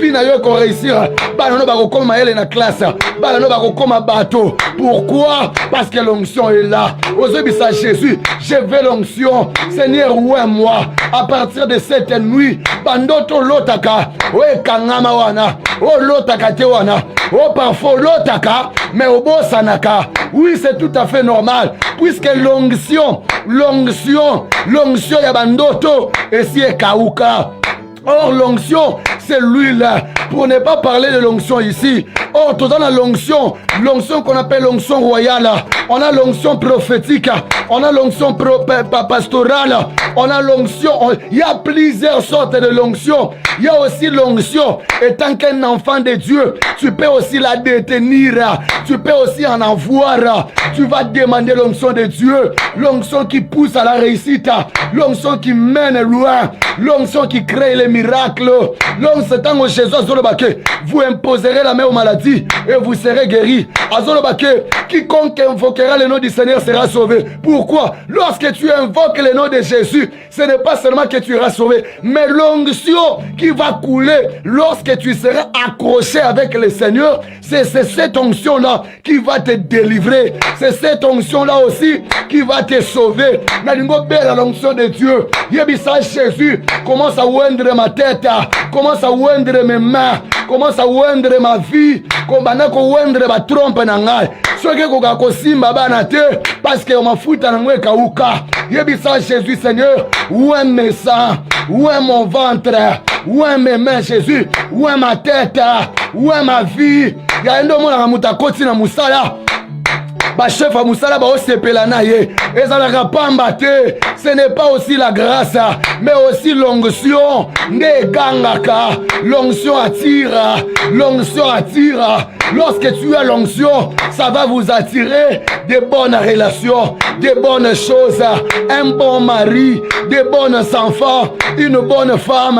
vie na yo ko réussir, bana no ba ko koma ele na classe, bana no ba ko koma bateau. Pourquoi? Parce que l'onction est là. Ozebisa Jésus, je veux l'onction. Seigneur, ouais moi, à partir de cette nuit, bandoto lotaka, ouais kangama wana, oh lotaka te wana, oh parfois lotaka, mais au beau sanaka. Oui, c'est tout à fait normal, puisque l'onction ya bandoto, et si est kauka. Or, l'onction, c'est l'huile. Pour ne pas parler de l'onction ici. Or, tout dans la l'onction qu'on appelle l'onction royale. On a l'onction prophétique. On a l'onction pastorale. On a l'onction. Il y a plusieurs sortes de l'onction. Il y a aussi l'onction. Étant qu'un enfant de Dieu, tu peux aussi la détenir. Tu peux aussi en avoir. Tu vas demander l'onction de Dieu. L'onction qui pousse à la réussite. L'onction qui mène loin. L'onction qui crée les miracles. L'onction, tant que Jésus, vous imposerez la main aux maladies et vous serez guéris. Quiconque invoquera le nom du Seigneur sera sauvé. Pourquoi? Lorsque tu invoques le nom de Jésus, ce n'est pas seulement que tu seras sauvé, mais l'onction qui va couler lorsque tu seras accroché avec le Seigneur, c'est cette onction-là qui va te délivrer. C'est cette onction-là aussi qui va te sauver. L'onction de Dieu. Jésus commence à oindre ma tête, commence à oindre mes mains, commence à oindre ma vie, commence à oindre ma trompe nangai. Ce que koka kosimba bana te parce que ma futa nangwe kauka. Yebisa Jésus Seigneur, où est mes seins, où est mon ventre, où est mes mains Jésus, où est ma tête, où est ma vie. Ya ndo mona mutakoti na musala. Ba chef à musala ba osepela na ye. Ezalaka pamba te. Ce n'est pas aussi la grâce, mais aussi l'onction. Ne gangaka. L'onction attire. L'onction attire. Lorsque tu as l'onction, ça va vous attirer des bonnes relations, des bonnes choses, un bon mari, des bonnes enfants, une bonne femme.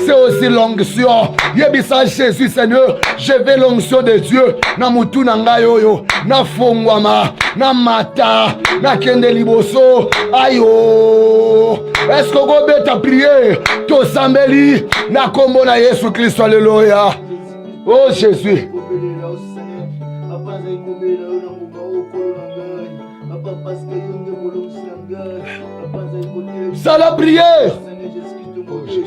C'est aussi l'onction. Yebisa Jésus Seigneur, je veux l'onction de Dieu. Na mutu na ngayoyo, na fongwama, na mata, na kende liboso. Ayo. Est-ce que vous pouvez ta prière? To sambeli, na kombo na Yesu Christ, alléluia. Oh Jésus. C'est la prière. Oh Jésus.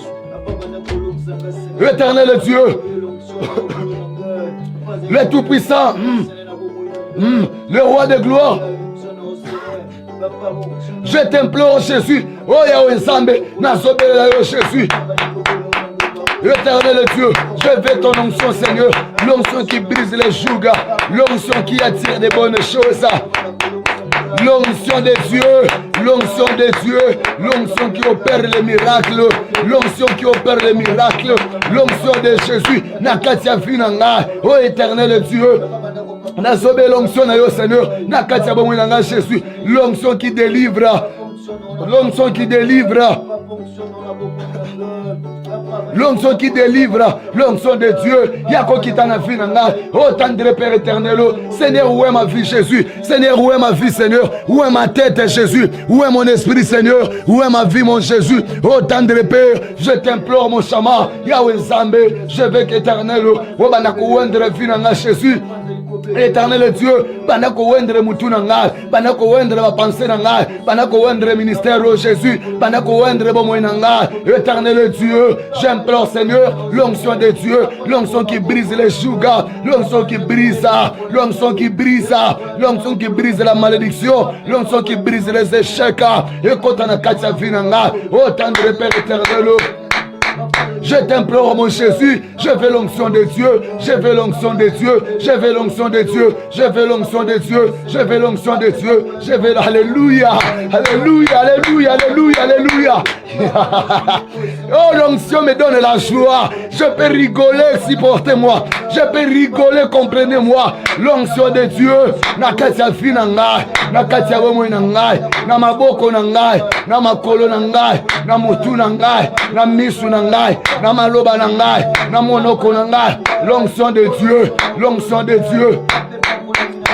L'éternel Dieu, le Tout-Puissant, le Roi de gloire. Je t'implore Jésus. Oh Yahweh Zambé, Nazobé Jésus. L'éternel Dieu, je veux ton onction Seigneur, l'onction qui brise les jougs, l'onction qui attire des bonnes choses, l'onction de Dieu, l'onction de Dieu, l'onction qui opère les miracles, l'onction qui opère les miracles, l'onction de Jésus, Nakatia Vinanga, oh éternel Dieu, Nazobé l'onction na yo Seigneur, Nakatia Bomwinanga Jésus, l'onction qui délivre, l'onction qui délivre. L'onction qui délivre, l'onction de Dieu. Yako kitana finanga. Oh tendre Père éternel. Seigneur, où est ma vie, Jésus? Seigneur, où est ma vie, Seigneur? Où est ma tête, Jésus? Où est mon esprit, Seigneur? Où est ma vie, mon Jésus? Oh tendre Père, je t'implore, mon chama. Yahweh Zambé, je veux qu'éternel. Oh banako wendre finanga, Jésus. Éternel Dieu, banako wendre mutunanga, banako wendre ma pensée nanga, banako wendre ministère, oh Jésus, banako wendre bomoinanga. Éternel Dieu, j'implore Seigneur, l'onction de Dieu, l'onction qui brise les jougs, l'onction qui brise, l'onction qui brise, l'onction qui brise la malédiction, l'onction qui brise les échecs. Et quand on a katia vinanga, oh tendre Père éternel. Je t'implore mon Jésus, je veux l'onction de Dieu, je veux l'onction de Dieu, je veux l'onction de Dieu, je veux l'onction de Dieu, je veux l'onction de Dieu, je veux alléluia, alléluia, alléluia, alléluia, alléluia. Oh l'onction me donne la joie, je peux rigoler, supportez-moi, je peux rigoler, comprenez-moi. L'onction de Dieu, nakatia fi nangai, nakatia bomo nangai, na maboko nangai, na makolo nangai, na mutu nangai, na misu nangai, na maloba nangai, na monoko nangai. L'onction de Dieu, l'onction de Dieu.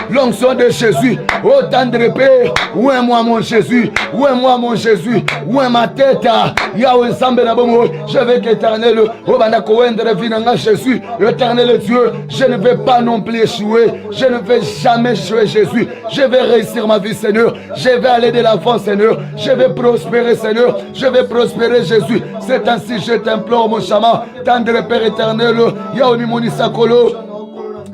l'onction de Jésus. Oh tendre Père, où est moi mon Jésus? Où est moi mon Jésus? Où est ma tête? Yahweh Sambe na bomo, je vais qu'éternel, oh banako wendre vinanga Jésus, éternel Dieu, je ne vais pas non plus échouer, je ne vais jamais échouer Jésus, je vais réussir ma vie Seigneur, je vais aller de l'avant Seigneur, je vais prospérer Seigneur, je vais prospérer Jésus, c'est ainsi je t'implore mon chaman, tendre Père éternel, Yahweh Monisa Kolo,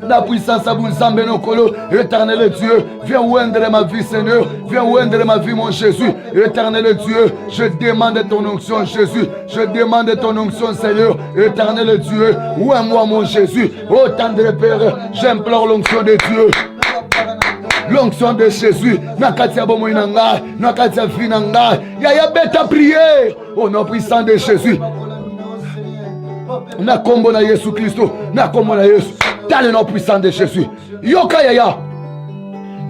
la puissance à vous no kolo, éternel Dieu, viens oindre ma vie Seigneur, viens oindre ma vie mon Jésus, éternel Dieu, je demande ton onction Jésus, je demande ton onction Seigneur, éternel Dieu, oins-moi mon Jésus, oh tendre Père, j'implore l'onction de Dieu. L'onction de Jésus, nakatia bomo inanga, nakatia finanga, ya beta prier, au nom puissant de Jésus. Na kombo na Yesu Christo, na kombo na Yesu. Dans le nom puissant de Jésus. Yoka yaya.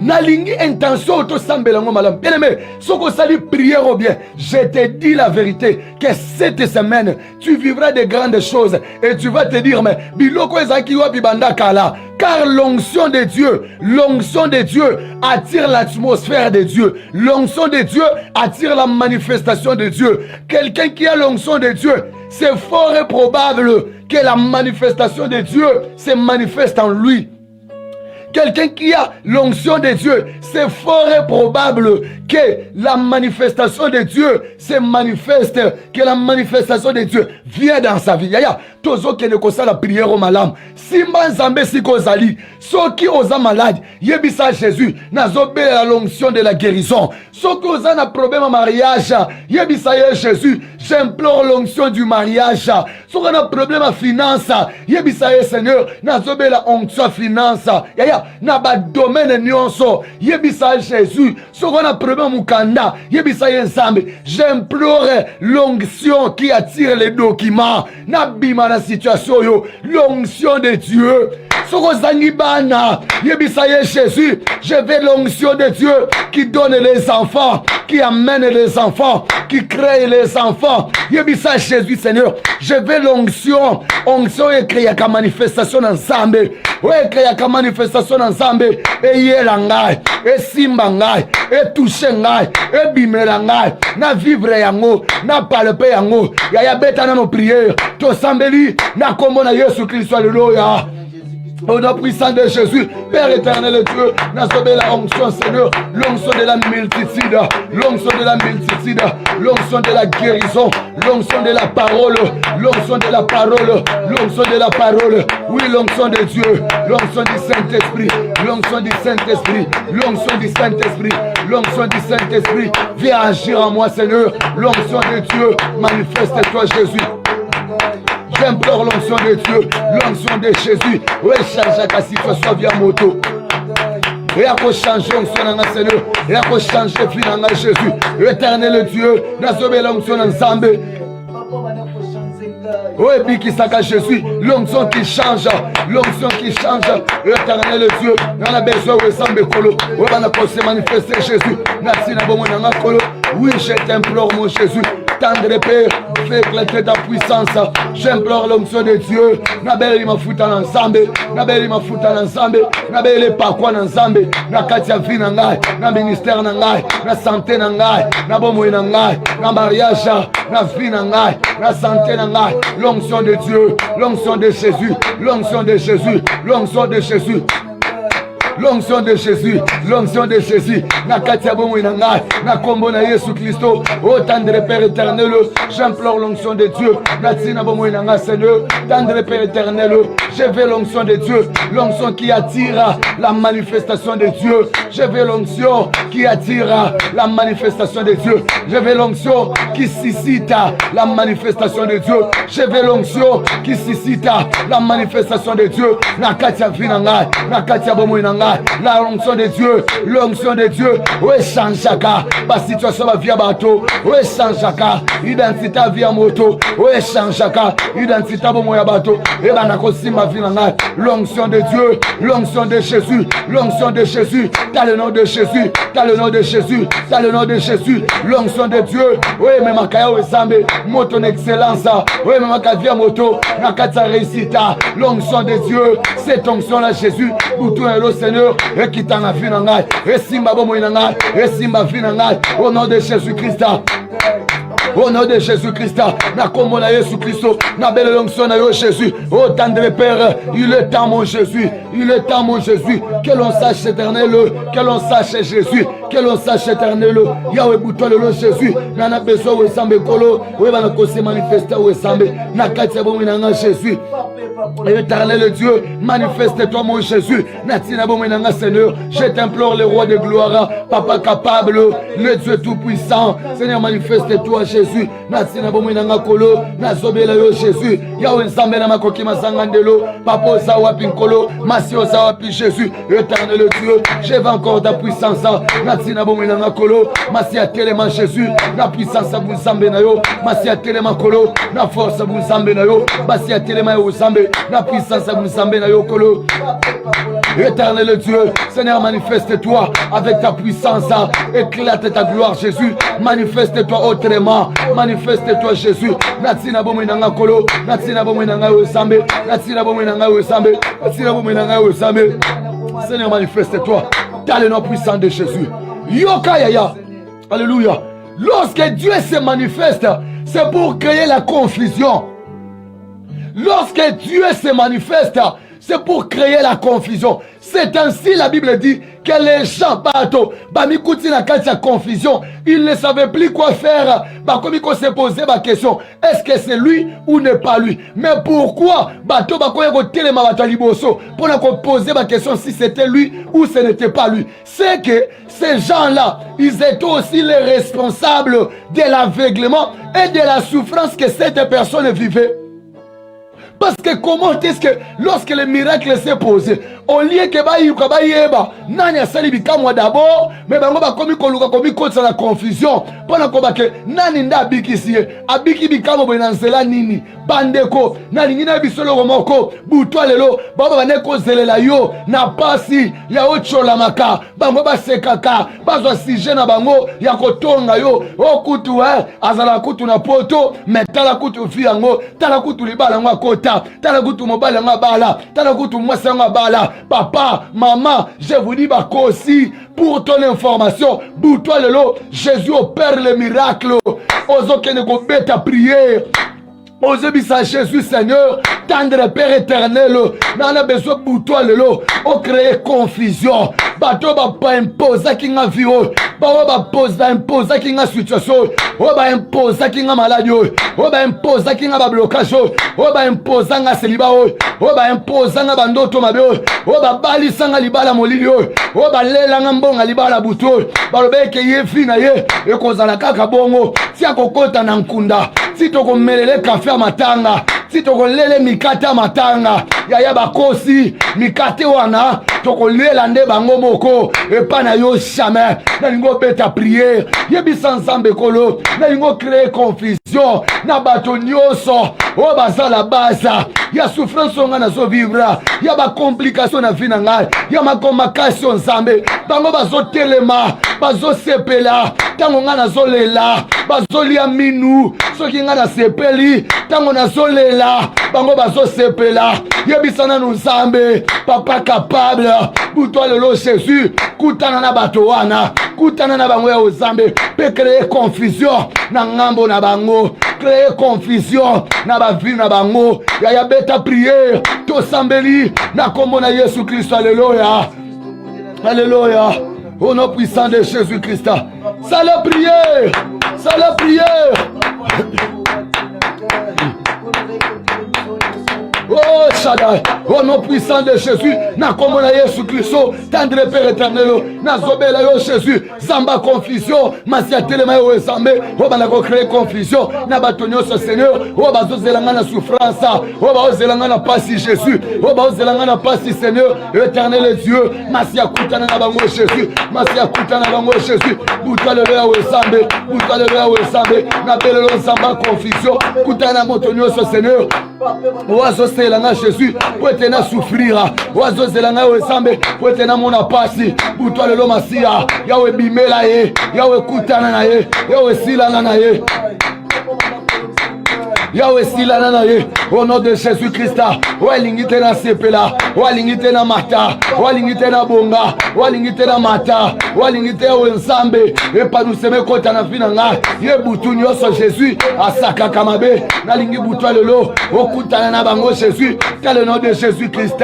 Nalingi intention to sambelango malam. Bien aimé, soko sali prière au bien. Je te dis la vérité que cette semaine, tu vivras de grandes choses et tu vas te dire mais biloko ezaki wa bibanda kala. Car l'onction de Dieu attire l'atmosphère de Dieu. L'onction de Dieu attire la manifestation de Dieu. Quelqu'un qui a l'onction de Dieu, c'est fort et probable que la manifestation de Dieu se manifeste en lui. Quelqu'un qui a l'onction de Dieu, c'est fort et probable que la manifestation de Dieu se manifeste, que la manifestation de Dieu vient dans sa vie. Yaya, tozo qui ne connaît la prière au malam. Simba Nzambe siko zali, ceux qui osa malade, yebisa Jésus, nazobe la l'onction de la guérison. Ceux qui osa na problème à mariage, yebisa Jésus, j'implore l'onction du mariage. Ceux qui ont problème à finance, yebisa Seigneur, nazobe la onction finance. Yaya, na ba domaine nyonso yebisa Jésus soko na problème mukanda yebisa Nzambe j'implore l'onction qui attire les documents na bima na situation yo l'onction de Dieu soko zangi bana yebisa Jésus je veux l'onction de Dieu qui donne les enfants qui amène les enfants qui crée les enfants yebisa Jésus Seigneur je veux l'onction et créer la manifestation ensemble ouais créer la manifestation ensemble et yela ngai et simba ngai et toucher ngai et bimela ngai na vivre yango na palper yango ya beta na nos prières to sambeli na kombo na Yesu Christ alléluia. Au nom puissant de Jésus, Père éternel Dieu, nazobe la onction Seigneur, l'onction de la multitude, l'onction de la multitude, l'onction de la guérison, l'onction de la parole, l'onction de la parole, l'onction de la parole, oui l'onction de Dieu, l'onction du Saint-Esprit, l'onction du Saint-Esprit, l'onction du Saint-Esprit, l'onction du Saint-Esprit, viens agir en moi Seigneur, l'onction de Dieu, manifeste-toi Jésus. J'implore l'onction de Dieu, l'onction de Jésus. Oui, change ta situation via moto. Et à quoi changer l'onction dans Seigneur. Et à quoi changer finalement Jésus. Éternel Dieu, nous avons l'onction ensemble. Oui, Biki Saka Jésus, l'onction qui change, l'onction qui change. Éternel Dieu, nous avons besoin de Sambe Kolo. Oui, on a se manifester Jésus. Oui, je t'implore mon Jésus. Tendre Père, fais éclater ta puissance. J'implore l'onction de Dieu. Nabeli ma fouta ensemble. Nabeli ma fouta ensemble. Nabeli pakwa ensemble. Na katia vie nangai. Na ministère nangai. Na santé nangai. Na bomoui nangai. Na mariage. Na vie nangai. Na santé nangai. L'onction de Dieu. L'onction de Jésus. L'onction de Jésus. L'onction de Jésus. L'onction de Jésus, l'onction de Jésus, na katia bomo inanga, na kombo na Yesu Christo, oh tendre Père éternel, j'implore l'onction de Dieu, na tina bomo inanga Seigneur, tendre Père éternel, je veux l'onction de Dieu, l'onction qui attire la manifestation de Dieu, je veux l'onction qui attire la manifestation de Dieu, je veux l'onction qui suscite la manifestation de Dieu, je veux l'onction qui suscite la manifestation de Dieu, na katia vinanga, na katia bomo inanga. La onction de Dieu, l'onction de Dieu, oui, changeaka, la situation va via bateau, oui, changeaka, identité via moto, oui, changeaka, identité moya bateau, et banako sima vinanga, l'onction de Dieu, l'onction de Jésus, dans le nom de Jésus, dans le nom de Jésus, dans le nom de Jésus, l'onction de Dieu, oui, mais ma kaya wesambe, moi ton excellence, oui, mais ma kavia moto, na katsa réussite, l'onction de Dieu, cette onction-là, Jésus, pour tout le Seigneur, et qui t'en a vu dans la et simba bomo inanga, et simba finanga, au nom de Jésus-Christ. Au nom de Jésus-Christ, na kombo na Jésus Christ, na belle onction na yo Jésus. Oh tendre Père, il est temps mon Jésus, il est temps mon Jésus, que l'on sache éternel, que l'on sache Jésus, que l'on sache éternel. Yahweh bouton le Jésus, na na besoin de sambe kolo, oui va na se manifester au sambe, na katia bomo na Jésus. Éternel Dieu, manifeste-toi mon Jésus. Natina bomenanga Seigneur, je t'implore le roi de gloire, Papa capable, le Dieu tout-puissant. Seigneur, manifeste-toi Jésus. Natina bomenanga kolo, nazobela yo Jésus. Yahweh nzambe na makoki masangandelo, Papa osawa pinkolo, Masi osawa pi Jésus. Éternel Dieu, je veux encore ta puissance. Natina bomenanga kolo, Masi a tellement Jésus, la puissance à vous nzambe na yo, Masi a tellement kolo, la force à vous nzambe na yo, Masi a tellement yo nzambe. La puissance à vous sambe na yokolo. Éternel Dieu, Seigneur, manifeste-toi avec ta puissance, éclate ta gloire Jésus, manifeste-toi autrement, manifeste-toi Jésus. Natina bomenanga kolo, natina bomenanga yosambe, natina bomenanga yosambe, natina bomenanga yosambe. Seigneur, manifeste-toi dans le nom puissant de Jésus. Yoka yaya. Alléluia. Lorsque Dieu se manifeste, c'est pour créer la confusion. Lorsque Dieu se manifeste, c'est pour créer la confusion. C'est ainsi la Bible dit que les gens, la confusion, ils ne savaient plus quoi faire. Comme ils se posaient la question, est-ce que c'est lui ou n'est pas lui? Mais pourquoi pour poser la question si c'était lui ou ce n'était pas lui? C'est que ces gens-là, ils étaient aussi les responsables de l'aveuglement et de la souffrance que cette personne vivait. Parce que comment est-ce que lorsque le miracle s'est posé, au lieu que nani asali bikamwa d'abord, mais bango ba komi koluka komi kotsa la confusion. Pona ko ba ke nani nda bikisi abiki bikamo benanzela nini bandeko nani ngina bisolo moko butwa lelo baba baneko zelela yo na pasi ya ochola maka bango ba sekaka bazwa sije na bango ya kotonga yo okutu azala kutu na poto metala kutu fiango tala kutu libala ngwa kota tala kutu mobala ngwa bala tala kutu mwasa ngwa bala. Papa, maman, je vous dis bakosi pour ton information. Boutoi le lot, Jésus opère le miracle. Ozo kene ko beta prière. Osez bisa Jésus Seigneur, tendre Père éternel, n'en a besoin pour toi le lot, on crée confusion. Bato ba pas imposer qui n'a vie, ba pose ba imposer qui n'a situation, ba imposer qui n'a maladie, ba imposer qui n'a blocage, ba imposer nga célibat, ba imposer nga bandoto mabe, ba bali sanga libala molili, ba lela nga mbonga libala buto, ba lobeke ye fina ye, e kozala kaka bongo, si akokota na nkunda, si toko melele kafe matanga, si toko lele mikata matanga, yaya bakosi, mikate wana, toko lela nde bango moko, e pa na yo jamais, na lingo beta prière, yebi sansambe kolo, na lingo créer confusion, na bato nyoso, o baza la base, ya souffrance nga na so vivra, ya ba complication na vie na ngai, ya makomakation nzambe, bango bazo telema, bazo sepela, tango nga na zo lela, bazo lia minu, soki nga na sepeli, tango na zo lela, bango bazo sepela, yebisana nous nzambe, papa capable, pour toi le lot Jésus, kutana na bato wana, kutana na bango ya ozambe, pe créer confusion, na ngambo na bango, créer confusion, na ba vie na bango, ya beta prière, to sambeli, na kombo na Yesu Christ, alléluia, alléluia, au nom puissant de Jésus Christ, c'est la prière, c'est la prière. Oh Shaddai, au nom puissant de Jésus, na comme na Yesu Christo, tendre Père éternel, na zobela yo Jésus, samba confusion, masia telema yo zambe, o bana ko créer confusion, na batonyo ce Seigneur, o bazo zelanga na souffrance, o bazo zelanga na pasi Jésus, o bazo zelanga na pasi Seigneur, éternel Dieu, masia kutana na bango Jésus, masia kutana na bango Jésus, butwa le ya zambe, butwa le ya zambe, na belelo samba confusion, kutana motonyo ce Seigneur. Oazo selanga Jésus, pour être souffrir. Oazo selanga Oesambe, pour être na mona pasi. Boutoa le lomasia, yawe bimela ye, yawe kutana na ye, yawe silana na ye. Yahweh silana na ye, au nom de Jésus-Christ. Walingite na sepela, walingite na mata, walingite na bonga, walingite na mata, walingite wenzambe. Et pas nous semer kota na fina nga. Ye butu nyoso Jésus, asaka kamabe, na lingi butu lelo, okutana na bango Jésus. Dans le nom de Jésus-Christ.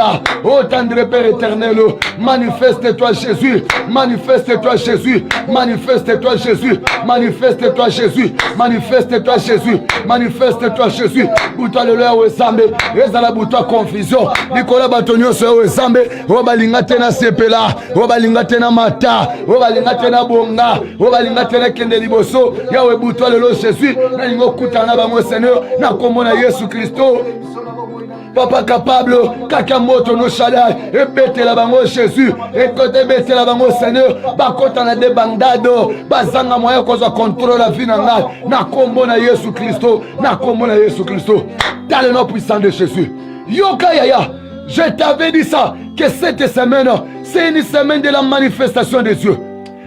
Oh tendre Père éternel, manifeste-toi Jésus, manifeste-toi Jésus, manifeste-toi Jésus, manifeste-toi Jésus, manifeste-toi Jésus, manifeste-toi Jésus. Bouta le loi Wezambe, ezala bouta confusion. Nicolas Batonio se Wezambe, obalinga tena sepela, obalinga tena mata, obalinga tena bonga, obalinga tena kende liboso. Yawe bouta le loi Jésus, na lingo kutana ba mo Seigneur, na komona Yesu Kristo. Papa capable, kakamoto no shadai, et bête la bango Jésus, et côté bête la bango Seigneur, bakota na de bandado, bazanga moyen qu'on soit contrôle la vie na kombo na Yesu Christo, na kombo na Yesu Christo, dans le nom puissant de Jésus. Yoka yaya, je t'avais dit ça, que cette semaine, c'est une semaine de la manifestation de Dieu.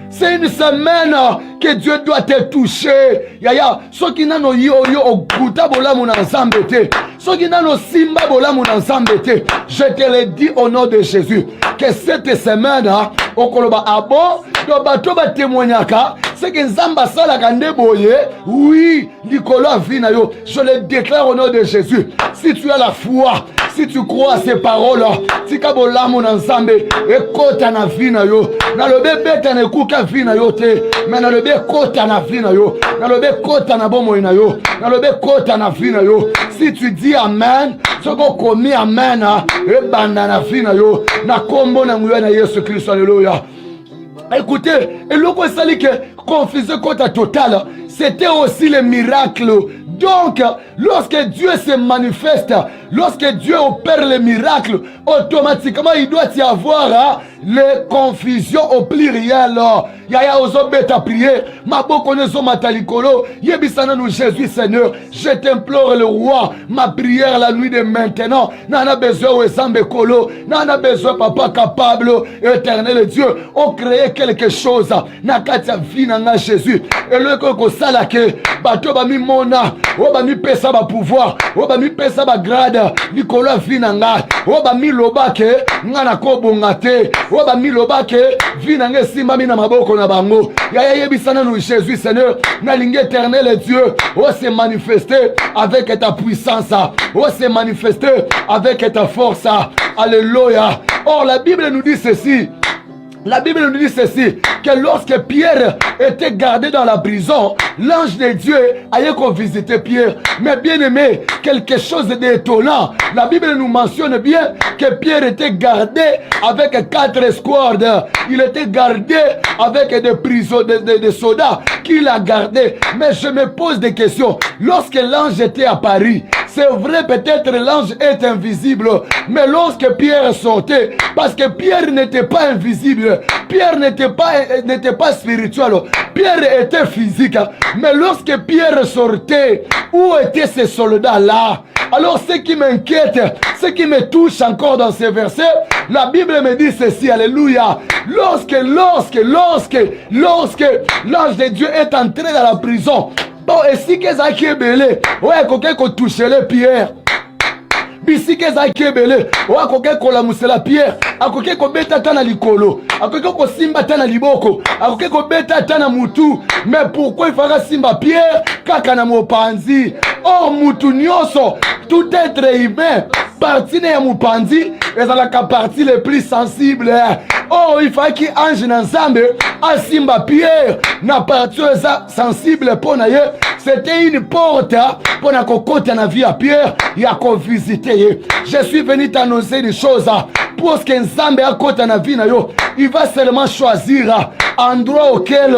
C'est une semaine que Dieu doit te toucher. Yaya, ceux qui n'ont yo okuta bola mon ensemble te. Ceux qui n'ont simba bola mon ensemble te. Je te le dis au nom de Jésus que cette semaine, au koloba abo, do bato ba témoignaka, c'est que Nzamba sala kande boye, oui, Nicolas vina yo. Je le déclare au nom de Jésus. Si tu as la foi, si tu crois à ces paroles, si kabola mon ensemble, ekota na vina yo. Na le bébé tane kuka vina yo te, mais na le bébé kota na vina yo. Na le bébé kota na bomo ina yo. Na le bébé kota na vina yo. Si tu dis amen, ce qu'on commet amen, et banda na vina yo. Na kombo na mouya na Yesu Christ, alléluia. Écoutez, et l'autre c'est que confusion quota totale, c'était aussi le miracle. Donc, lorsque Dieu se manifeste, lorsque Dieu opère les miracles, automatiquement il doit y avoir les confusions au pluriel. Yaya ozo beta prier, ma bokonezo matalikolo, yebisana nous Jésus Seigneur, je t'implore le roi, ma prière la nuit de maintenant, nana besoin Wezambe kolo, nana besoin papa capable, éternel Dieu, on crée quelque chose, nakatia vinanga Jésus, et le koko salake, bato ba mi mona, oba mi pesa ba pouvoir, oba mi pesa ba grade, Nicolas vinanga, oba mi lobake, ngana ko bongate, oba mi lobake, vinanga simba mi na maboko na bango. Yaya yebisana nous Jésus Seigneur, na lingue éternel Dieu, oh se manifester avec ta puissance, oh se manifester avec ta force. Alléluia. Or la Bible nous dit ceci. La Bible nous dit ceci, que lorsque Pierre était gardé dans la prison, l'ange de Dieu allait visiter Pierre. Mais bien aimé, quelque chose d'étonnant. La Bible nous mentionne bien que Pierre était gardé avec 4 escortes. Il était gardé avec des prisons, des soldats qui l'a gardé. Mais je me pose des questions. Lorsque l'ange était à Paris, c'est vrai, peut-être l'ange est invisible, mais lorsque Pierre sortait, parce que Pierre n'était pas invisible, Pierre n'était pas spirituel, Pierre était physique, mais lorsque Pierre sortait, où étaient ces soldats-là? Alors ce qui m'inquiète, ce qui me touche encore dans ces versets, la Bible me dit ceci, alléluia. Lorsque l'ange de Dieu est entré dans la prison, bon, et si que ça qui est belé, ouais, quelqu'un qui touche les pierres. Bisi que ça qui est belé, ouais, quelqu'un qui la mousse la pierre, à quelqu'un qui bêta tana likolo, à quelqu'un qui simba tana liboko, à quelqu'un qui bêta tana mutu. Mais pourquoi il fera simba pierre, kakana mopanzi? Or mutu nyoso, tout être humain, partie ne mupanzi, et ça la partie les plus sensibles. Oh, il fallait qu'il ange n'ensemble, à simba pierre, na partie sensible pour naïe. C'était une porte pour na kokota na vie à Pierre, il a visité. Je suis venu t'annoncer des choses. Pour ce qu'un Nzambe a kota na vie na yo, il va seulement choisir endroit auquel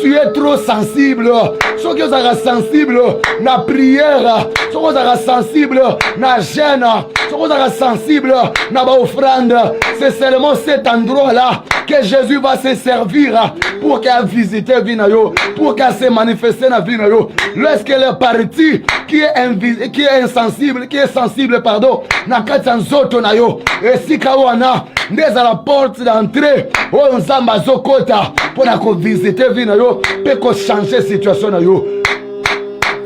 tu es trop sensible. Ceux qui sont sensibles na prière, ceux qui sont sensibles na jeûne, ceux qui sont sensibles na offrande, c'est seulement cet endroit-là que Jésus va se servir pour qu'elle visite Vinayo, pour qu'elle se manifeste dans Vinayo. Lorsqu'elle est partie, qui est insensible, qui est sensible, pardon, na katan zoto na yo, et si kawana, n'est à la porte d'entrée, on s'amba zokota, pour la visiter Vinayo, pour changer situation na yo.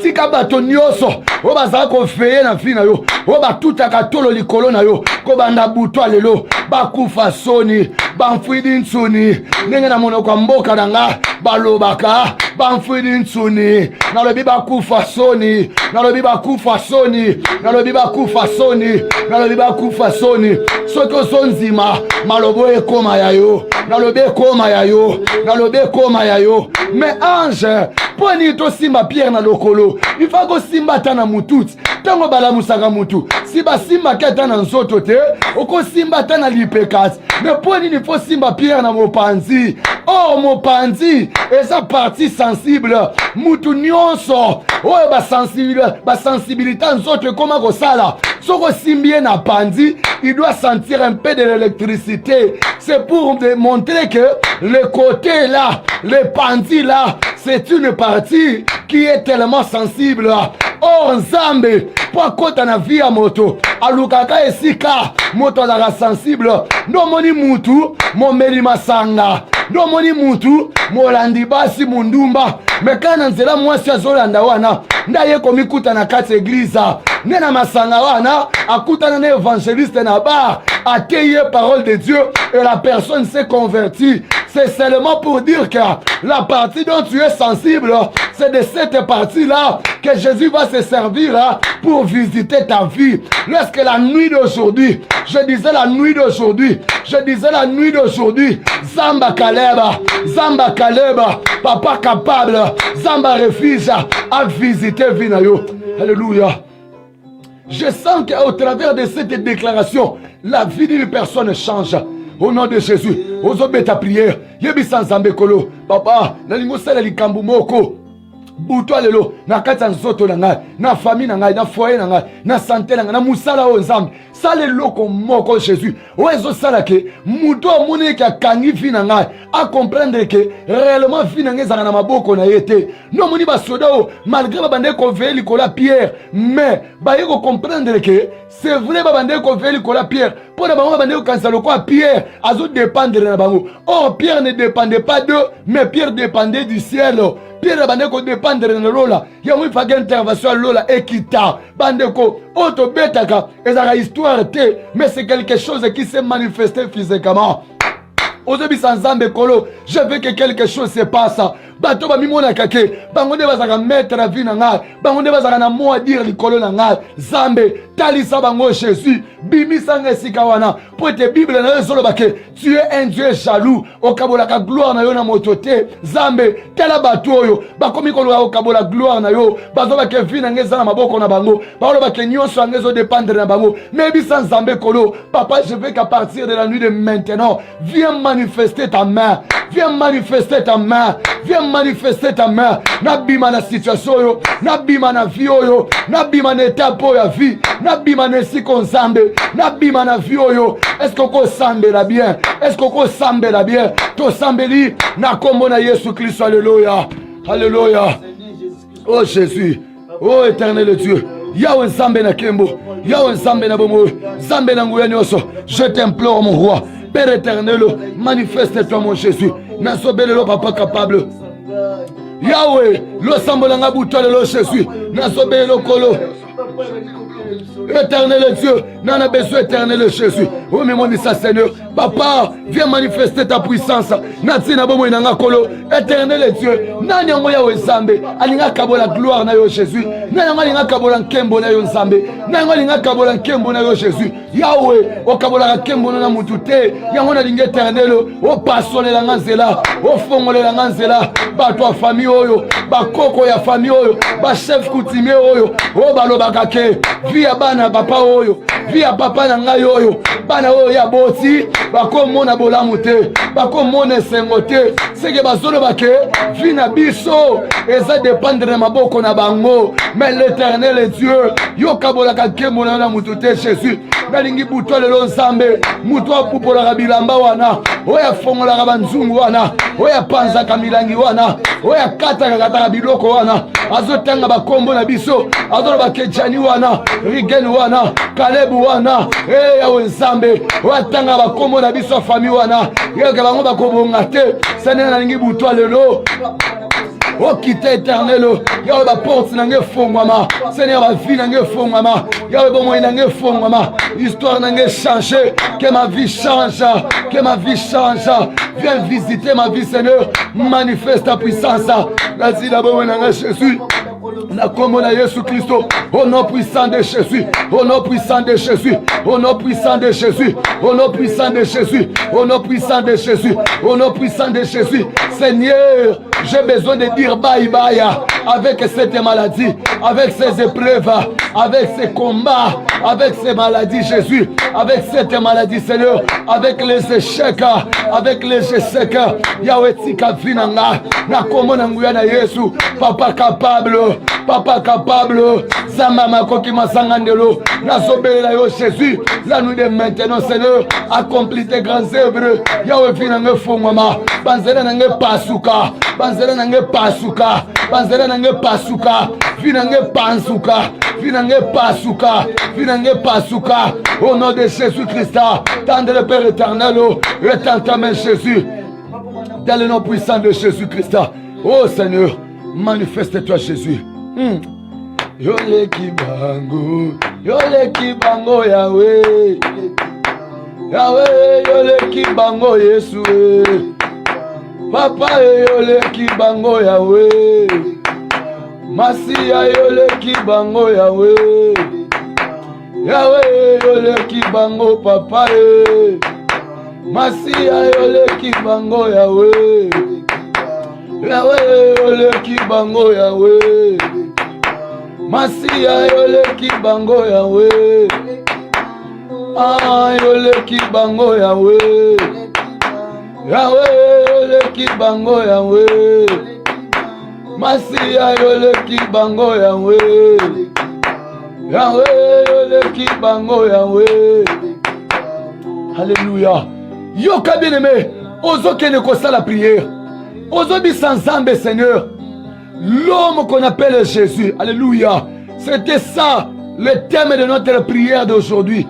Tika bato nyoso o bazala ko feye na vie na yo o batutaka tolo likolo na yo ko banda butwa lelo bakufa soni bamfwidi nsuni ndenge na monoko mboka na nga balobaka bamfwidi nsuni nalobi bakufa soni nalobi bakufa soni nalobi bakufa soni nalobi bakufa soni soki osonzima malobo ekoma ya yo nalobi ekoma ya yo nalobi ekoma ya yo mais ange poni to simba pierre na lokolo il faut ko simba tana mututi tango bala musaka mutu si ba simba keta na nzoto te oko simba tana lipekati mais poni il faut simba pierre na mopanzi oh mopanzi eza partie sensible mutu nyonso oyo ba sensibilité nzoto koma ko sala soko simbie na panzi il doit sentir un peu de l'électricité c'est pour montrer que le côté là le panzi là c'est une partie qui est tellement sensible. Or Nzambe, pour kota na vie à moto, alukaka esika, moto la sensible, no moni mutu, mo meli masanga, no moni mutu, mo landi basi mundumba, mais kana nzela mwasi azolanda wana, ndaye komikuta na kati église, nena masanga wana, akuta na évangéliste na bar, ateye parole de Dieu, et la personne s'est convertie. C'est seulement pour dire que la partie dont tu es sensible, c'est de cette partie-là que Jésus va se servir pour visiter ta vie. Lorsque la nuit d'aujourd'hui, je disais la nuit d'aujourd'hui, Zamba Kaleba, Papa capable, Zamba refuge à visiter Vinayo. Alléluia. Je sens qu'au travers de cette déclaration, la vie d'une personne change. Au nom de Jésus, ozobeta ta prière. Yebi sans Zambekolo. Papa, na lingo sala likambu moko. Butwa lelo na kati nzoto na ngai, na famille na ngai, na foyer na ngai, na santé na ngai, na musala o Nzambe. Sale loko moko Jésus. Oezo sala ke muto amone ka kangi fi na ngai, a comprendre que réellement fi na ngai zanga na maboko na yete. No moni ba soda o malgré ba bande ko veli ko la pierre, mais ba yeko comprendre que c'est vrai ba bande ko veli ko la pierre. Pour na bango ba bande ko kansalo ko pierre, azo dépendre na bango. Or Pierre ne dépendait pas d'eux, mais Pierre dépendait du ciel. Pierre bandeko dépendre de Lola. Il y a une intervention à Lola Ekita. Bandeko auto betaka. Et ça histoire mais c'est quelque chose qui s'est manifesté physiquement. Aujourd'hui sans Nzambe kolo, je veux que quelque chose se passe. Bato ba mimona kake, bangonde bazaka mettre la vie na ngai, bangonde bazaka na mo dire likolo na ngai. Nzambe talisa bango Jésus, bimisa ngesika wana. Pour te Bible na yo solo bake, tu es un Dieu jaloux. Okabola ka gloire na yo na motote. Nzambe tala bato oyo, bakomi ko okabola gloire na yo. Bazo bake vie na ngeza na maboko na bango. Ba bake nyonso ngezo dépendre na bango. Mais bi sans Nzambe kolo, papa je veux qu'à partir de la nuit de maintenant, viens manifester ta main. Viens manifester ta main. Viens manifester ta main. Nabima na situation yo. Nabima na vie yo. Nabima na étape ya vie. Nabima na siko Nzambe. Nabima na vie yo. Est-ce qu'on sambe la bien? Est-ce qu'on sambe la bien? To sambeli na kombo na Yesu Christ. Alléluia. Alléluia. Oh Jésus. Oh éternel Dieu. Yahweh Nzambe na kembo. Yahweh Nzambe na bomo. Nzambe na nguya nyoso. Je t'implore mon roi. Père éternel, manifeste-toi mon Jésus. Nasobelelo papa capable. Yahweh, lo sambolanga butole lo Jésus. Nasobelelo kolo. Éternel Dieu, n'en a besoin éternel Jésus. Oh mais mon ça Seigneur, papa, viens manifester ta puissance. Natina bomo inanga kolo. Éternel Dieu, nani ngo ya Nzambe, alinga kabola gloire na yo Jésus. Nani ngo alinga kabola nkembo na yo Nzambe. Nani ngo alinga kabola nkembo na yo Jésus. Yahweh, o kabola nkembo na mutute. Yango na linga éternel, o pasole la nzela, o fongole la nzela. Ba toi famille oyo, ba koko ya famille oyo, ba chef coutumier oyo, o balobaka ke, via ba bana papa oyo, vie à papa na ngai oyo, bana oyo ya boti, bako mona bolamu te, bako mona esengo te, seke bazolo bake, vie na biso, eza dépendre na maboko na bango, mais l'éternel est Dieu, yoka bolaka kembo na mutu te Jésus, nalingi buto lelo nzambe, mutu apupola bilamba wana, oya fongola banzungu wana, oya panza kamilangi wana, oya kata biloko wana, azotanga bakombo na biso, azolo bakejani wana, rigen wana, kalebu wana, yawe nzambe, oya tanga bakombo na biso fami wana, yoka bango bakobonga te, sene nalingi buto lelo, oh quitte éternel, y'a la porte n'engé fongama, Seigneur ma vie n'engé fongama, y'a le bon moyen n'engé fongama, histoire n'engé changer, que ma vie change, que ma vie change, viens visiter ma vie Seigneur, manifeste ta puissance, vas-y d'abord n'engé Jésus. Na comme na Jésus Christ, au nom puissant de Jésus, au nom puissant de Jésus, au nom puissant de Jésus, au nom puissant de Jésus, au nom puissant de Jésus, au nom puissant de Jésus. Seigneur, j'ai besoin de dire bye bye avec cette maladie, avec ces épreuves, avec ces combats, avec ces maladies, Jésus, avec cette maladie, Seigneur, avec les échecs, avec les échecs. Yahweh tika vinanga, na komo na nguya na Yesu, papa capable, Zama makoki masangandelo, na sobelela yo Jésus, la nuit de maintenant, Seigneur, accomplis tes grandes œuvres. Yahweh vinanga fongwama, banzela nange pasuka, banzela nange pasuka, banzela nange pasuka, vinange pansuka, vinange pasuka, vinange pasuka, au nom de Jésus Christ, tendre le Père éternel, étends ta main Jésus, dans le nom puissant de Jésus Christ. Oh Seigneur, manifeste-toi Jésus. Yole kibango Yahweh, Yahweh yole kibango Yesu, Papa yole kibango Yahweh, Masia yole kibango Yahweh, Yahweh yole kibango Papa Masia yole kibango Yahweh, Yahweh yole kibango Yahweh, Masia yole kibango Yahweh, yole kibango Yahweh, Yahweh yole kibango Yahweh, Masia yole kibango Yahweh, Yahweh yole kibango Yahweh. Alléluia. Yoka bien-aimé, ozo kene kosa la prière, ozo bi sans zambe Seigneur, l'homme qu'on appelle Jésus. Alléluia. C'était ça le thème de notre prière d'aujourd'hui.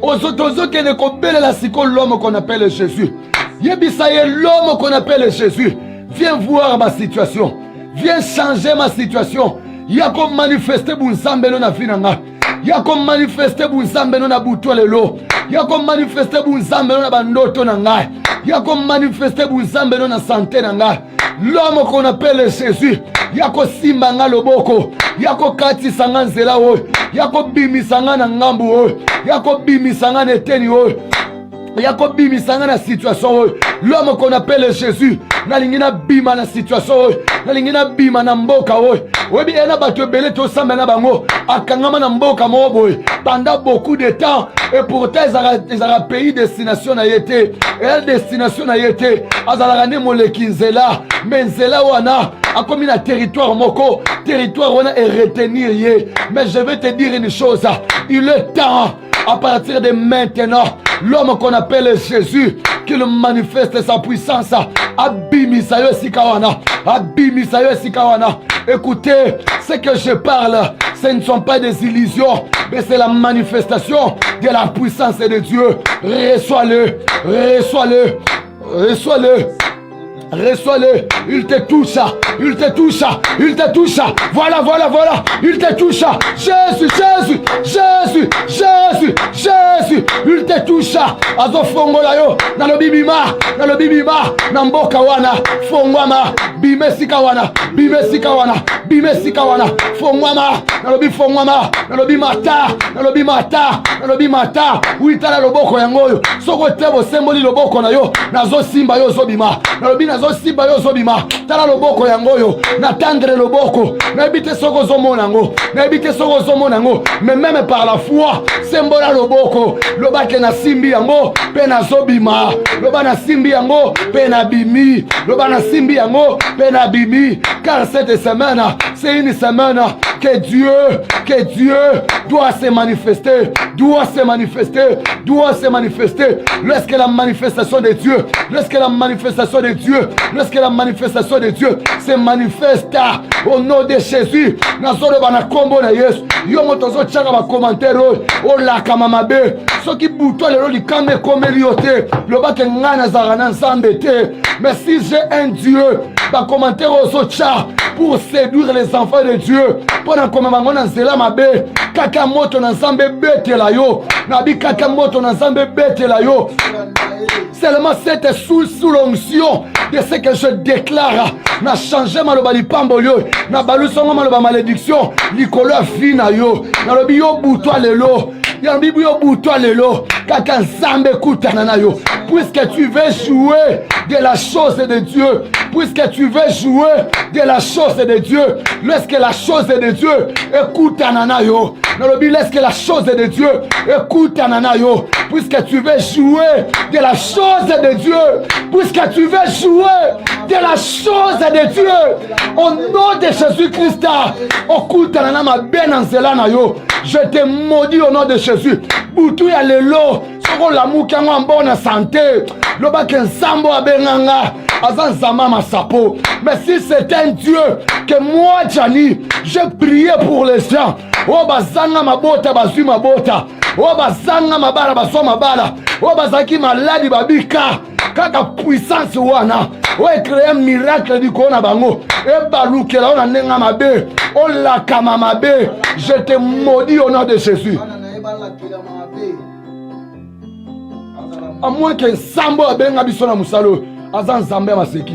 Ozo kene kobele la siko l'homme qu'on appelle Jésus. Yebisaye l'homme qu'on appelle Jésus. Viens voir ma situation. Viens changer ma situation. Yako manifester bunzambe no na finanga. Yako manifester bunzambe no na butwa lelo. Yako manifester bunzambe no na bandoto na ngai. Yako manifester bunzambe no na santé na ngai. L'homme qu'on appelle Jésus. Yako simba nga loboko. Yako kati sanga nzela oyo. Yako bimi sanga na ngambu oyo. Yako bimi sanga neteni oyo. Yako bimi sanga na situation oyo. L'homme qu'on appelle Jésus. Nalingina bima na situation oyo. Nalingina bima na mboka oyo. Webi ena bato bele to samba na bango. Akangama na mboka mobo. Pendant beaucoup de temps. Et pourtant ils ont pays destination na yete. Et la destination na yete. Azalagane moleki nzela. Mais nzela wana. A comme un territoire moko. Territoire wana est retenir ye. Mais je vais te dire une chose. Il est temps. À partir de maintenant, l'homme qu'on appelle Jésus, qu'il manifeste sa puissance. Abimisayo sikawana. Abimisayo sikawana. Écoutez, ce que je parle, ce ne sont pas des illusions, mais c'est la manifestation de la puissance de Dieu. Reçois-le, reçois-le, reçois-le. Reçois-le, il te touche, il te touche, il te touche. Voilà, voilà, voilà, il te touche. Jésus, Jésus, Jésus, Jésus, Jésus, il te touche. Azo fongola yo, na lo bibima, na mboka wana, fongwama, bime sikawana, fongwama, na lo bifongwama, na lo bimata, na lo bimata, uitala loboko yangoyo. Soko tebo semboli loboko na yo, na zo simba yo zo bima, na lo bina simba yo zobima tala loboko yango yo natendre loboko naibite soko zomonango naibite soko zomonango mais même par la foi sembola loboko lobake na simbi yango pe na zobima loba na simbi yango pe na bimi loba na simbi yango pe na bimi car cette semaine c'est une semaine que Dieu doit se manifester lorsque la manifestation de Dieu se manifeste au nom de Jésus nazoloba na kombo na Yesu yo moto ozotiaka bakommentaire oyo olakama mabe soki buto lelo likambo ekomeli yo te lobake ngai nazalaka na nzambe te mais si j'ai un Dieu bakommentaire ozotia pour séduire les enfants de Dieu mpona komema ngo na nzela mabe kaka moto na nzambe betela yo nabi kaka moto na nzambe betela yo seulement cette sous l'onction de ce que je déclare na changé maloba lipambo yo na balusongo maloba malédiction likolo ya fi na yo nalobi yo butwa lelo yambi yo butwa lelo kaka nzambe kutana na yo puisque tu veux jouer de la chose de Dieu puisque tu veux jouer de la chose de Dieu lorsque la chose de Dieu ekutana na yo nalobi lorsque la chose de Dieu ekutana na yo puisque tu veux jouer de la chose de Dieu puisque tu veux jouer de la chose de Dieu au nom de Jésus-Christ okutana na mabe na nzela na yo je te maudis au nom de Jésus butu ya lelo soko lamuki yango en bonne santé lobaki nzambo abenganga aza nzamba masapo mais si c'est un Dieu que moi Jani j'ai prié pour les gens oyo bazanga mabota bazwi mabota oyo bazanga mabala bazwa mabala oyo bazalaki maladi babika kaka puissance wana oyo créé miracle likolo na bango ebalukela oyo na ndenge mabe olakama mabe je te maudis au nom de Jésus à moins que nzambo abenga biso na musalo aza nzambe ya maseki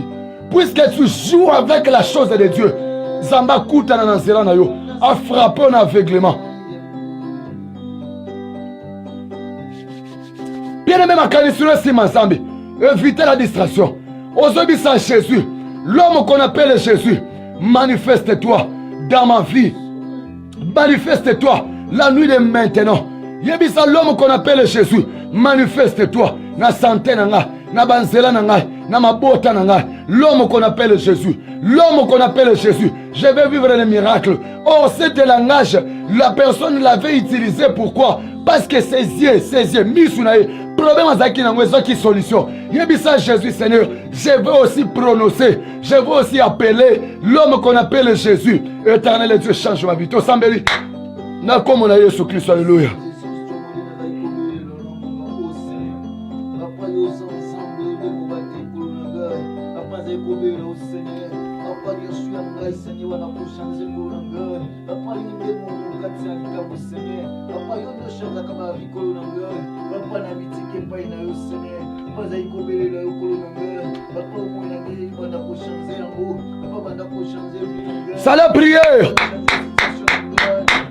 puisque tu joues avec la chose de Dieu nzambe akutana na nzela na yo a frappé en aveuglement. Bien aimé ma canissure si ensemble évitez la distraction ozobisa Jésus l'homme qu'on appelle Jésus manifeste-toi dans ma vie manifeste-toi la nuit de maintenant yebisa l'homme qu'on appelle Jésus manifeste-toi na santé na nga na banzela na ngai na mabota na ngai l'homme qu'on appelle Jésus je vais vivre les miracles. Or cet langage la personne l'avait utilisé pourquoi parce que ses yeux misunae problème azaki na ngwezo ki solution yebisa Jésus Seigneur je veux aussi prononcer je veux aussi appeler l'homme qu'on appelle Jésus éternel Dieu change ma vie to sambeli na komo na Yesu Christ alléluia. Salut prière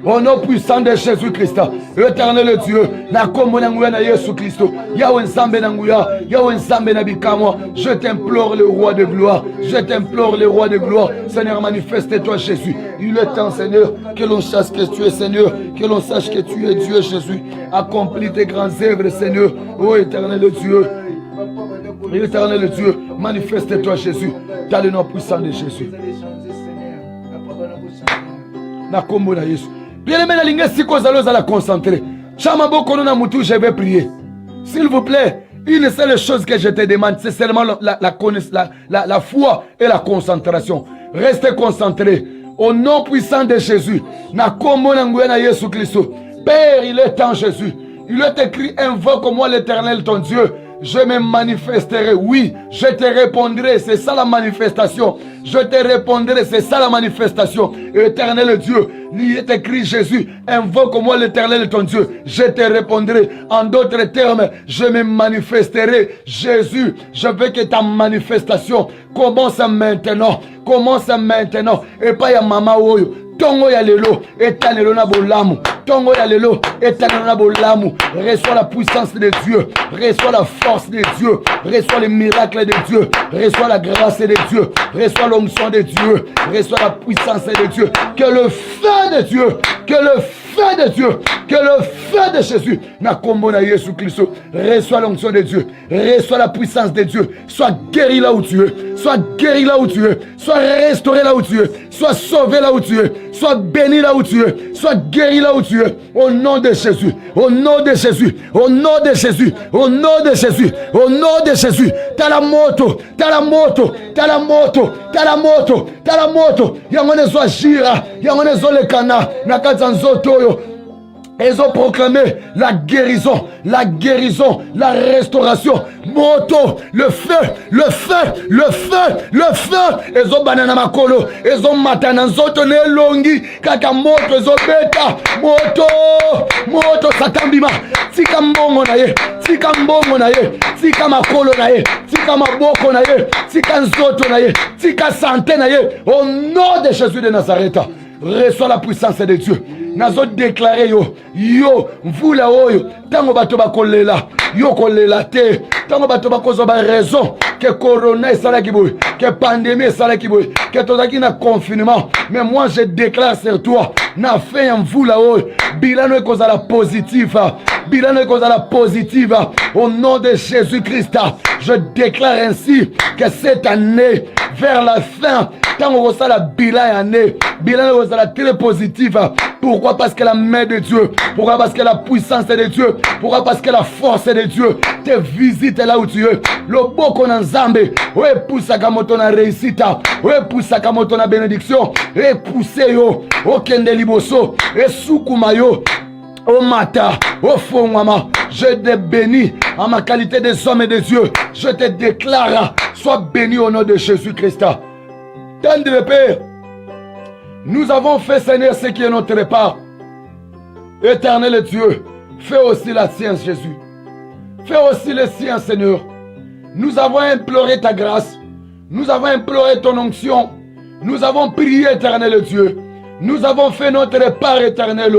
au nom puissant de Jésus-Christ, éternel Dieu, na kombo na nguya na Yesu Christ, yawe nzambe na nguya, yawe nzambe na bikamwa, je t'implore le roi de gloire, Seigneur manifeste-toi Jésus, il est temps Seigneur, que l'on sache que tu es Seigneur, que l'on sache que tu es Dieu Jésus, accomplis tes grandes œuvres Seigneur, ô éternel Dieu, manifeste-toi Jésus, dans le nom puissant de Jésus. Na kombo na Yesu. Bien aimé, la la concentrer. Je vais prier. S'il vous plaît, une seule chose que je te demande, c'est seulement la foi et la concentration. Restez concentrés. Au nom puissant de Jésus. Na kombo na nguya na Yesu Christo. Père, il est temps Jésus. Il est écrit, invoque-moi l'Éternel ton Dieu. Je me manifesterai, oui, je te répondrai, c'est ça la manifestation. Je te répondrai, c'est ça la manifestation. Éternel Dieu, il est écrit Jésus, invoque-moi l'Éternel ton Dieu, je te répondrai. En d'autres termes, je me manifesterai. Jésus, je veux que ta manifestation commence maintenant. Et pas ya mama oyo. Tongo ya lelo, etanelo na bolamu. Tongo ya lelo, etanelo na bolamu. Reçois la puissance de Dieu. Reçois la force de Dieu. Reçois les miracles de Dieu. Reçois la grâce de Dieu. Reçois l'onction de Dieu. Reçois la puissance de Dieu. Que le feu de Dieu, que le feu de Dieu, que le feu de Jésus, na kombo na Jésus Christ, reçois l'onction de Dieu. Reçois la puissance de Dieu. Sois guéri là où tu es. Sois guéri là où tu es. Sois restauré là où tu es. Sois sauvé là où tu es. Sois béni là où tu es. Sois guéri là où tu es. Au nom de Jésus. Au nom de Jésus. Au nom de Jésus. Au nom de Jésus. Au nom de Jésus. T'as la moto. T'as la moto. T'as la moto. T'as la moto. T'as la moto. Yangone soit gira. Yangone soit le cana. Nakazanzotoyo. Ils ont proclamé la guérison, la restauration. Moto, le feu, le feu, le feu, le feu. Ils ont banana makolo, ils ont matana zoto ne longi, kaka moto, ils ont beta, moto, satambima. Tika mbongo na ye, tika mbongo na ye, tika makolo na ye, tika maboko na ye, tika nzoto na ye, tika santé na ye. Au nom de Jésus de Nazareth, reçois la puissance de Dieu. Nazo déclaré yo mvula oyo tango bato bakolela yo kolela te tango bato bakozo ba raison que corona esala kiboy que pandémie esala kiboy que tozaki na confinement mais moi je déclare sur toi na fait mvula oyo bilano ekozala positif bilano ekozala positive au nom de Jésus-Christ. Je déclare ainsi que cette année vers la fin tango kosala bilan année bilan ekozala très positif. Pourquoi? Parce que la main de Dieu. Pourquoi? Parce que la puissance de Dieu. Pourquoi? Parce que la force de Dieu te visite là où tu es. Le boko na nzambe. Ouais, poussa kamoto na réussite. Ouais, poussa kamoto na bénédiction. Et pousse yo. Okende liboso. Et soukuma yo. Au matin, au fond, maman, je te bénis en ma qualité des hommes et des dieux. Je te déclare, sois béni au nom de Jésus-Christ. Tendre Père, nous avons fait, Seigneur, ce qui est notre part. Éternel Dieu, fais aussi la science, Jésus. Fais aussi le sien, Seigneur. Nous avons imploré ta grâce. Nous avons imploré ton onction. Nous avons prié, éternel Dieu. Nous avons fait notre part, éternel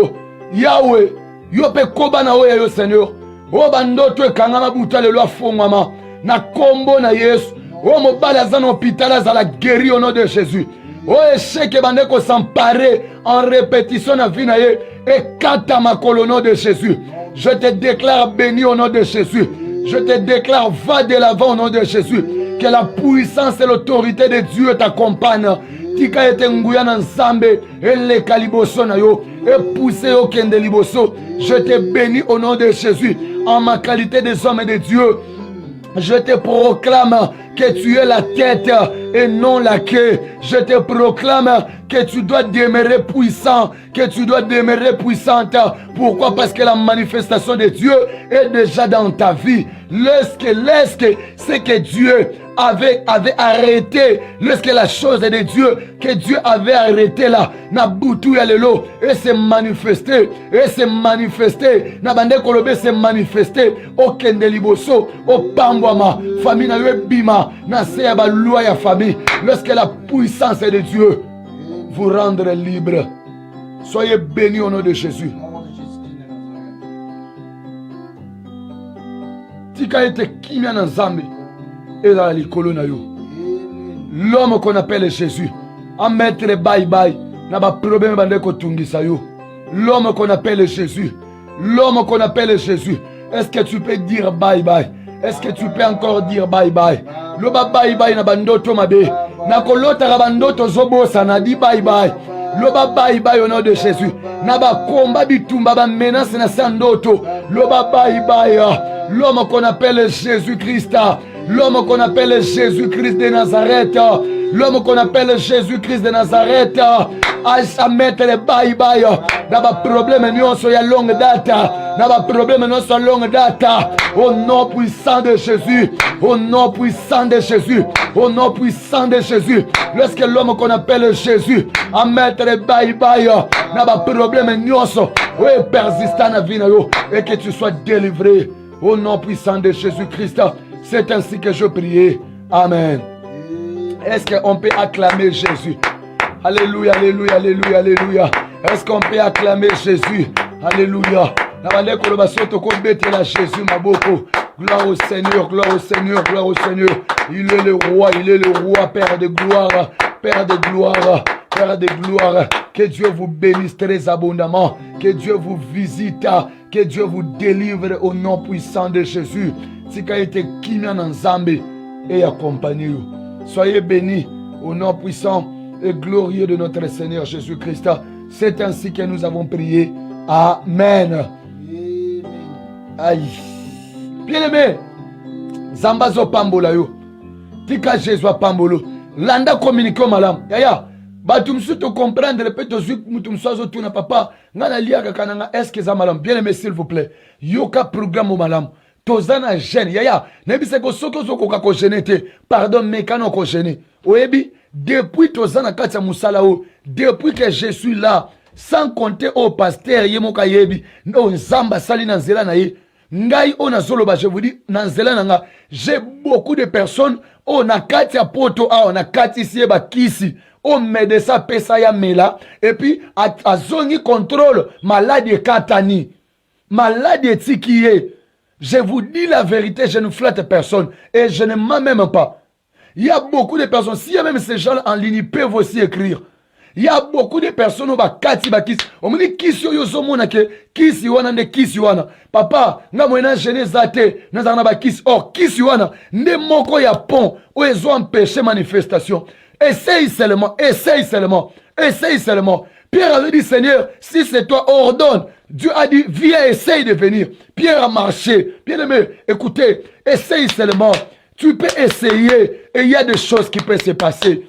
Yahweh. Yope koba na oya yo, Seigneur. O bandoto e kangama buta le loi fongwama. Na kombo na Yesu. O mobala zan hôpital za la guéri au nom de Jésus. O échec e bande ko s'emparer en répétition na vie na ye. Et kata makolo au nom de Jésus. Je te déclare béni au nom de Jésus. Je te déclare va de l'avant au nom de Jésus. Que la puissance et l'autorité de Dieu t'accompagnent. Tika ete nguya na nzambe ele kaliboso na yo et pousse yo kende liboso. Je te bénis au nom de Jésus en ma qualité des hommes et de Dieu. Je te proclame que tu es la tête et non la queue. Je te proclame que tu dois demeurer puissant, que tu dois demeurer puissante. Pourquoi? Parce que la manifestation de Dieu est déjà dans ta vie. Lorsque c'est que Dieu avait arrêté, lorsque la chose est de Dieu, que Dieu avait arrêté là, na boutou ya lelo, et s'est manifesté, na bande kolobe s'est manifesté, au kende liboso, au pambwama, famille na yo bima, na se ya ba loi ya famille, lorsque la puissance est de Dieu, vous rendre libre. Soyez bénis au nom de Jésus. Tika ete kimia na nzambe et dans likolo na yo. L'homme qu'on appelle Jésus, à mettre bye bye, n'a pas problème bande ko tungisa yo. L'homme qu'on appelle Jésus, l'homme qu'on appelle Jésus. Est-ce que tu peux dire bye bye? Est-ce que tu peux encore dire bye bye? Le bye bye na bandoto mabe. Na kolota bandoto zobosa na di bye bye. Le bye bye au nom de Jésus. Na ba komba bitumba ba menace na sandoto. Le bye bye. L'homme qu'on appelle Jésus-Christ. L'homme qu'on appelle Jésus-Christ de Nazareth. L'homme qu'on appelle Jésus-Christ de Nazareth. À mettre les bye bye. N'a pas problème nyonso ya longue date. N'a pas problème nyonso ya longue date. Au nom puissant de Jésus. Au nom puissant de Jésus. Au nom puissant de Jésus. Lorsque l'homme qu'on appelle Jésus à mettre les bye bye. N'a pas problème nyonso. Oui, persistant na vie na yo. Et que tu sois délivré. Au nom puissant de Jésus-Christ. C'est ainsi que je prie. Amen. Est-ce qu'on peut acclamer Jésus? Alléluia, alléluia, alléluia, alléluia. Est-ce qu'on peut acclamer Jésus? Alléluia. Jésus, ma beaucoup. Gloire au Seigneur, gloire au Seigneur, gloire au Seigneur. Il est le roi, Père de gloire, Père de gloire, Père de gloire. Que Dieu vous bénisse très abondamment. Que Dieu vous visite. Que Dieu vous délivre au nom puissant de Jésus. Si qu'a été Kimia Nzambe et accompagné. Soyez bénis au nom puissant et glorieux de notre Seigneur Jésus-Christ. C'est ainsi que nous avons prié. Amen. Aïe. Bien-aimé, Zambazo Pambola yo. Tika Jésus Pambolo. Landa communiquer malam. Yaya. Batumsu te comprendre, répète zu mutumsazo tuna papa. Ngana liaka kananga eske za malam. Bien-aimé, s'il vous plaît. Yoka programme malam. Tozana gêne. Yaya. Nebi seko soko soko kako genete. Pardon, mekano ko gêne. Oebi. Depuis Tozana katia musalao. Depuis que je suis là. Sans compter au pasteur Yemoka Yebi. No Zamba Sali Nanzela Naye. Ngai ona zoloba, je vous dis, Nanzela Nanga. J'ai beaucoup de personnes. On a katia poto. On a katia sieba kisi. On médecin pesa ya mela. Et puis, à zongi contrôle. Maladie katani. Maladie tikiye. Je vous dis la vérité, je ne flatte personne. Et je ne mens même pas. Il y a beaucoup de personnes. S'il y a même ces gens en ligne, ils peuvent aussi écrire. Il y a beaucoup de personnes qui kati bakis. On me dit kisi yo zomona ke kisi wana nde kisi wana. Papa, nga moyena gene zate na zana bakis. Or kisi wana nde moko ya pont où ils ont empêché manifestation. Essaye seulement, essaye seulement, essaye seulement. Pierre avait dit, Seigneur, si c'est toi, ordonne. Dieu a dit, viens, essaye de venir. Pierre a marché. Bien aimé, écoutez, essaye seulement. Tu peux essayer et il y a des choses qui peuvent se passer.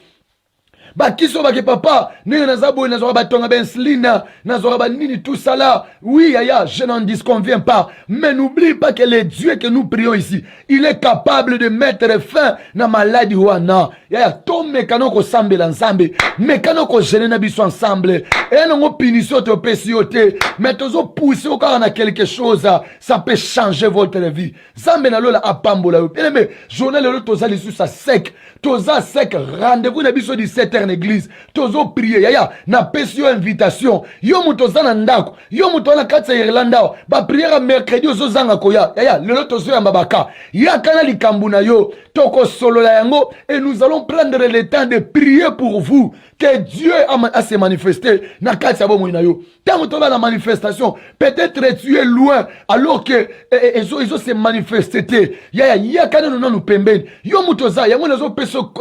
Bakiso baki papa, nina nazabo nazora batonga benslina, nazora banini tout ça là. Oui, yaya, je n'en disconviens pas. Mais n'oublie pas que le Dieu que nous prions ici, il est capable de mettre fin na maladie wana. Yaya, ton mécano ko sambe l'ensemble, mécano ko gêner na biso ensemble. Et non punition te pesiote, mais tozo pousser au cas on a quelque chose, ça peut changer votre vie. Zambe na lola apambola. Bien aimé, journal le toza lisu sa sec, toza sec, rendez-vous na biso 17h en église. Tozo prier, yaya, na pesio invitation. Yo mutoza na ndako, yo mutona katsa Irlanda, ba prière mercredi ozo zanga koya. Yaya, le tozo ya mbabaka. Ya kana likambuna yo, toko solo la yango, et nous allons prendre le temps de prier pour vous. Que Dieu a se manifesté na katsa bo moina yo. Tant que la manifestation, peut-être tu es loin alors que ils ont se manifesté. Ya kana nous pemben. Yo mutoza, ya mona zo peso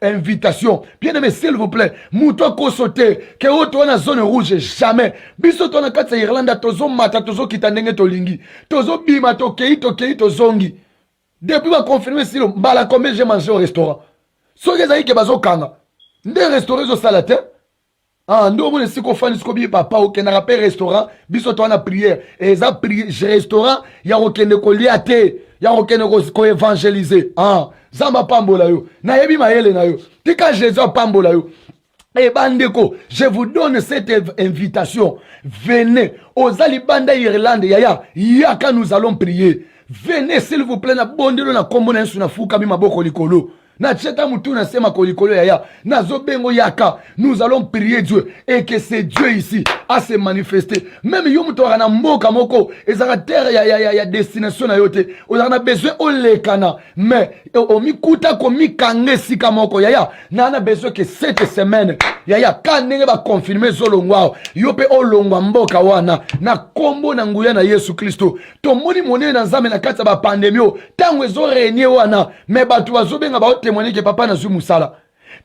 invitation. Bien aimé, s'il vous plaît, muto ko sauter que auto na zone rouge jamais. Biso to na katsa Irlanda tozo mata tozo kitandenge to lingi. Tozo bima to kei to zongi. Depuis ma confirmer si le bala combien j'ai mangé au restaurant. So que zaï ke bazo kanga. Nde restaurant zo salate. Ah, nous on est si qu'on fait ce qu'on papa ou qu'on a rappelé restaurant, biso to na prière. Et ça prière, restaurant, ya okende ko liate, ya okende ko évangéliser. Ah, zamba pambola yo. Na yebi maele na yo. Tika Jésus pambola yo. Et bandeko, je vous donne cette invitation. Venez aux Alibanda Irlande, yaya, yaka nous allons prier. Venez s'il vous plaît na bondelo na kombo na nsu na fuka mi maboko likolo. Na tcheta mutu na sema kolikolo yaya. Na zobengo yaka. Nous allons prier Dieu. Et que c'est Dieu ici à se manifester. Même yo mutu wana mboka moko. Ezaka terre ya destination na yote. On a besoin o lekana. Mais o mikuta ko mikange sika moko yaya. Na ana besoin que cette semaine yaya kanenge ba confirmer zolongwa. Yope o longwa mboka wana. Na kombo na nguya na Yesu Kristo. Tomoni monene na nzambe na kati ba pandemio. Tango ezo régner wana. Mais batu bazobenga ba témoigner que papa n'a su musala.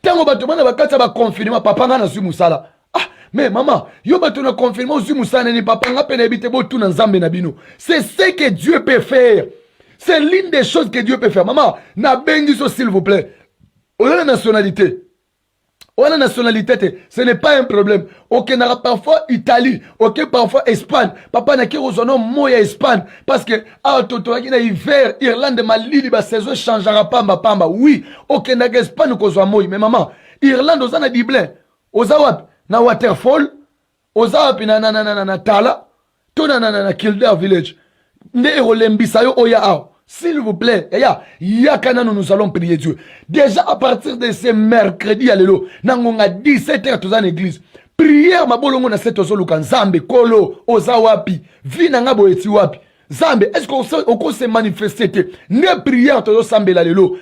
Tango bato bana bakata ba confirmer papa n'a su musala. Ah, mais maman, yo bato na confirmer su musala ni papa nga pene bite bo tout na nzambe na bino. C'est ce que Dieu peut faire. C'est l'une des choses que Dieu peut faire. Maman, na bengi so s'il vous plaît. On a la nationalité. On a la nationalité, ce n'est pas un problème. Ok, on a parfois Italie, ok, parfois Espagne. Papa n'a qu'à rejoindre moya Espagne. Parce que, ah, toto, il y a hiver, Irlande, Mali, la saison changera pamba, pamba. Oui, ok, on a Espagne, qu'on soit moya. Mais maman, Irlande, on a Dublin. On a na Waterfall. On a na Tala. Tout na Kildare Village. Ne Rolembisa yo oya ao. S'il vous plaît, nous allons prier Dieu. Déjà à partir de ce mercredi, alléluia, nangonga 17h tous en église. Prière ma bolongo na cette ozoluka nzambe kolo ozawapi vina ngabo eti wapi. Zambe, est-ce qu'on se manifester ne prière tozo sambe la lelo.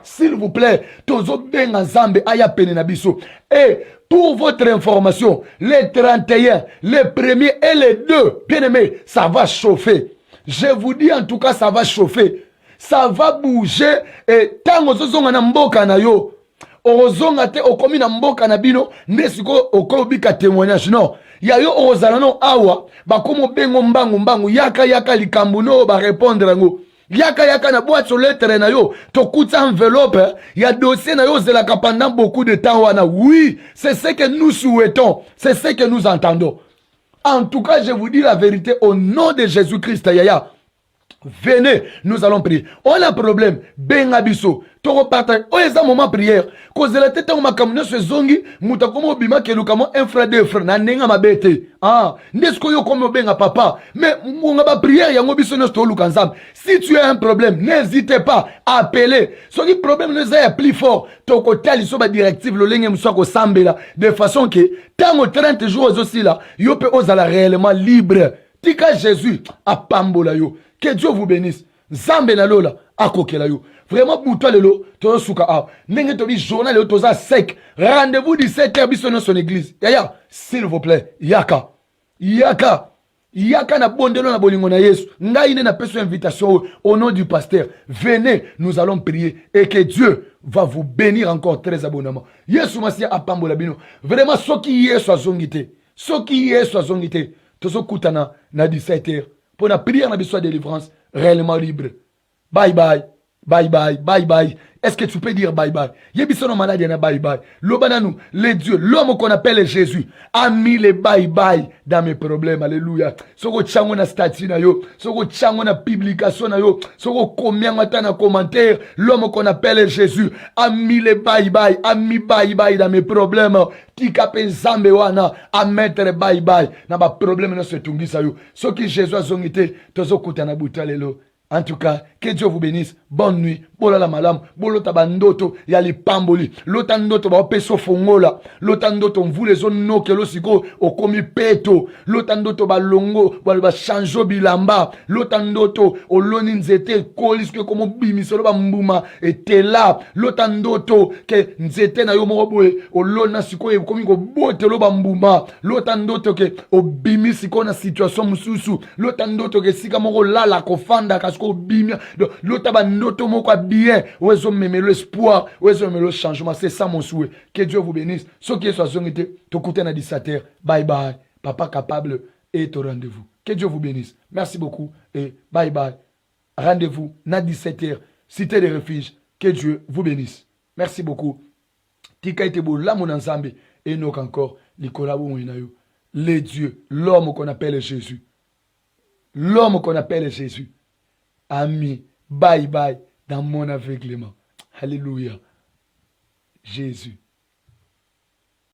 S'il vous plaît, tozo benga zambe aya pene na biso. Et pour votre information, les 31, les premiers et les 2, bien aimés, ça va chauffer. Je vous dis en tout cas, ça va chauffer. Ça va bouger. Et tant que na mboka na yo, ozonga te okomi na mboka na bino, nesiko okobika témoignage. Non. Ya yo ozala no awa, bakomo bengo mbangu, yaka likambu no ba répondre ngo. Yaka na boîte sur lettre na yo, tokuta enveloppe, ya dossier na yo zelaka pendant beaucoup de temps wana. Oui, c'est ce que nous souhaitons, c'est ce que nous entendons. En tout cas, je vous dis la vérité au nom de Jésus-Christ, yaya. Venez, nous allons prier. On a un problème. Ben abisso. Toro partage. On est un moment prière. Cause la tête on m'a comme ce zongi. Mutakomo bima ke lukamo un frère deux frères. Na nenga ma bête. Ah. Nesko yo comme ben papa. Mais on a pas prière. Yango biso nos to lukansam. Si tu as un problème, n'hésitez pas à appeler. Ce qui problème nous est plus fort. Toko tali so ba directive lo lenge msoko sambela de façon que tant 30 jours aussi là, yo pe ozala réellement libre. Tika Jésus a pambola yo. Que Dieu vous bénisse. Zambe na lola akokela yo. Vraiment bouto lelo to suka a. Nenge to bi journal yo toza sec. Rendez-vous 17h biso dans son église. Yaya, s'il vous plaît, yaka. Yaka na bondelo na bolingo na Yesu. Ngai ne na peso invitation au nom du pasteur. Venez, nous allons prier et que Dieu va vous bénir encore très abondamment. Yesu masia apambola bino. Vraiment soki Yesu azongite. Soki Yesu azongite. Tozo kutana na 17h. Pour la prière, on a délivrance réellement libre. Bye bye. Bye bye. Bye bye. Est-ce que tu peux dire bye bye? Yébisono malade na bye bye. L'obananou, les dieux, l'homme qu'on appelle Jésus, a mis les bye bye dans mes problèmes. Alléluia. Soko tchango na statut na yo. Soko tchango na publication na yo. Soko combien matin na commentaire. L'homme qu'on appelle Jésus a mis les bye bye. A mis bye bye dans mes problèmes. Tika pe zambe wana a mettre bye bye. Na ba problème na se tungisa yo. Soki Jésus a zongité. Tozo kutana butalelo. En tout cas, que Dieu vous bénisse. Bonne nuit. Bola la malam. Bolo tabandoto. Yali pamboli. Lotandoto ba peso fongola. Lotandoto mvule zone no ke lo siko okomi peto. Lotandoto ba longo. Ba chanjo bilamba. Lotandoto oloni nzete kolis ke komo bimisolo ba mbuma etela. Lotandoto ke nzete na yo mobwe olona siko e komi ko bote lo ba mbuma. Lotandoto ke obimi siko na situation mususu. Lotandoto ke sika moko lala kofanda kas l'autre noto moko bien ozo memelo espoir ozo memelo changement. C'est ça mon souhait. Que Dieu vous bénisse. Ce qui est soit zongité to koute na 17h. Bye bye. Papa capable est au rendez-vous. Que Dieu vous bénisse. Merci beaucoup et bye bye. Rendez-vous na 17h. Cité des refuges. Que Dieu vous bénisse. Merci beaucoup. Tika ite bo la mon ensemble et nous encore Nicolas Bouinayo. Les dieux, l'homme qu'on appelle Jésus. L'homme qu'on appelle Jésus. Ami, bye bye dans mon aveuglement. Alléluia. Jésus.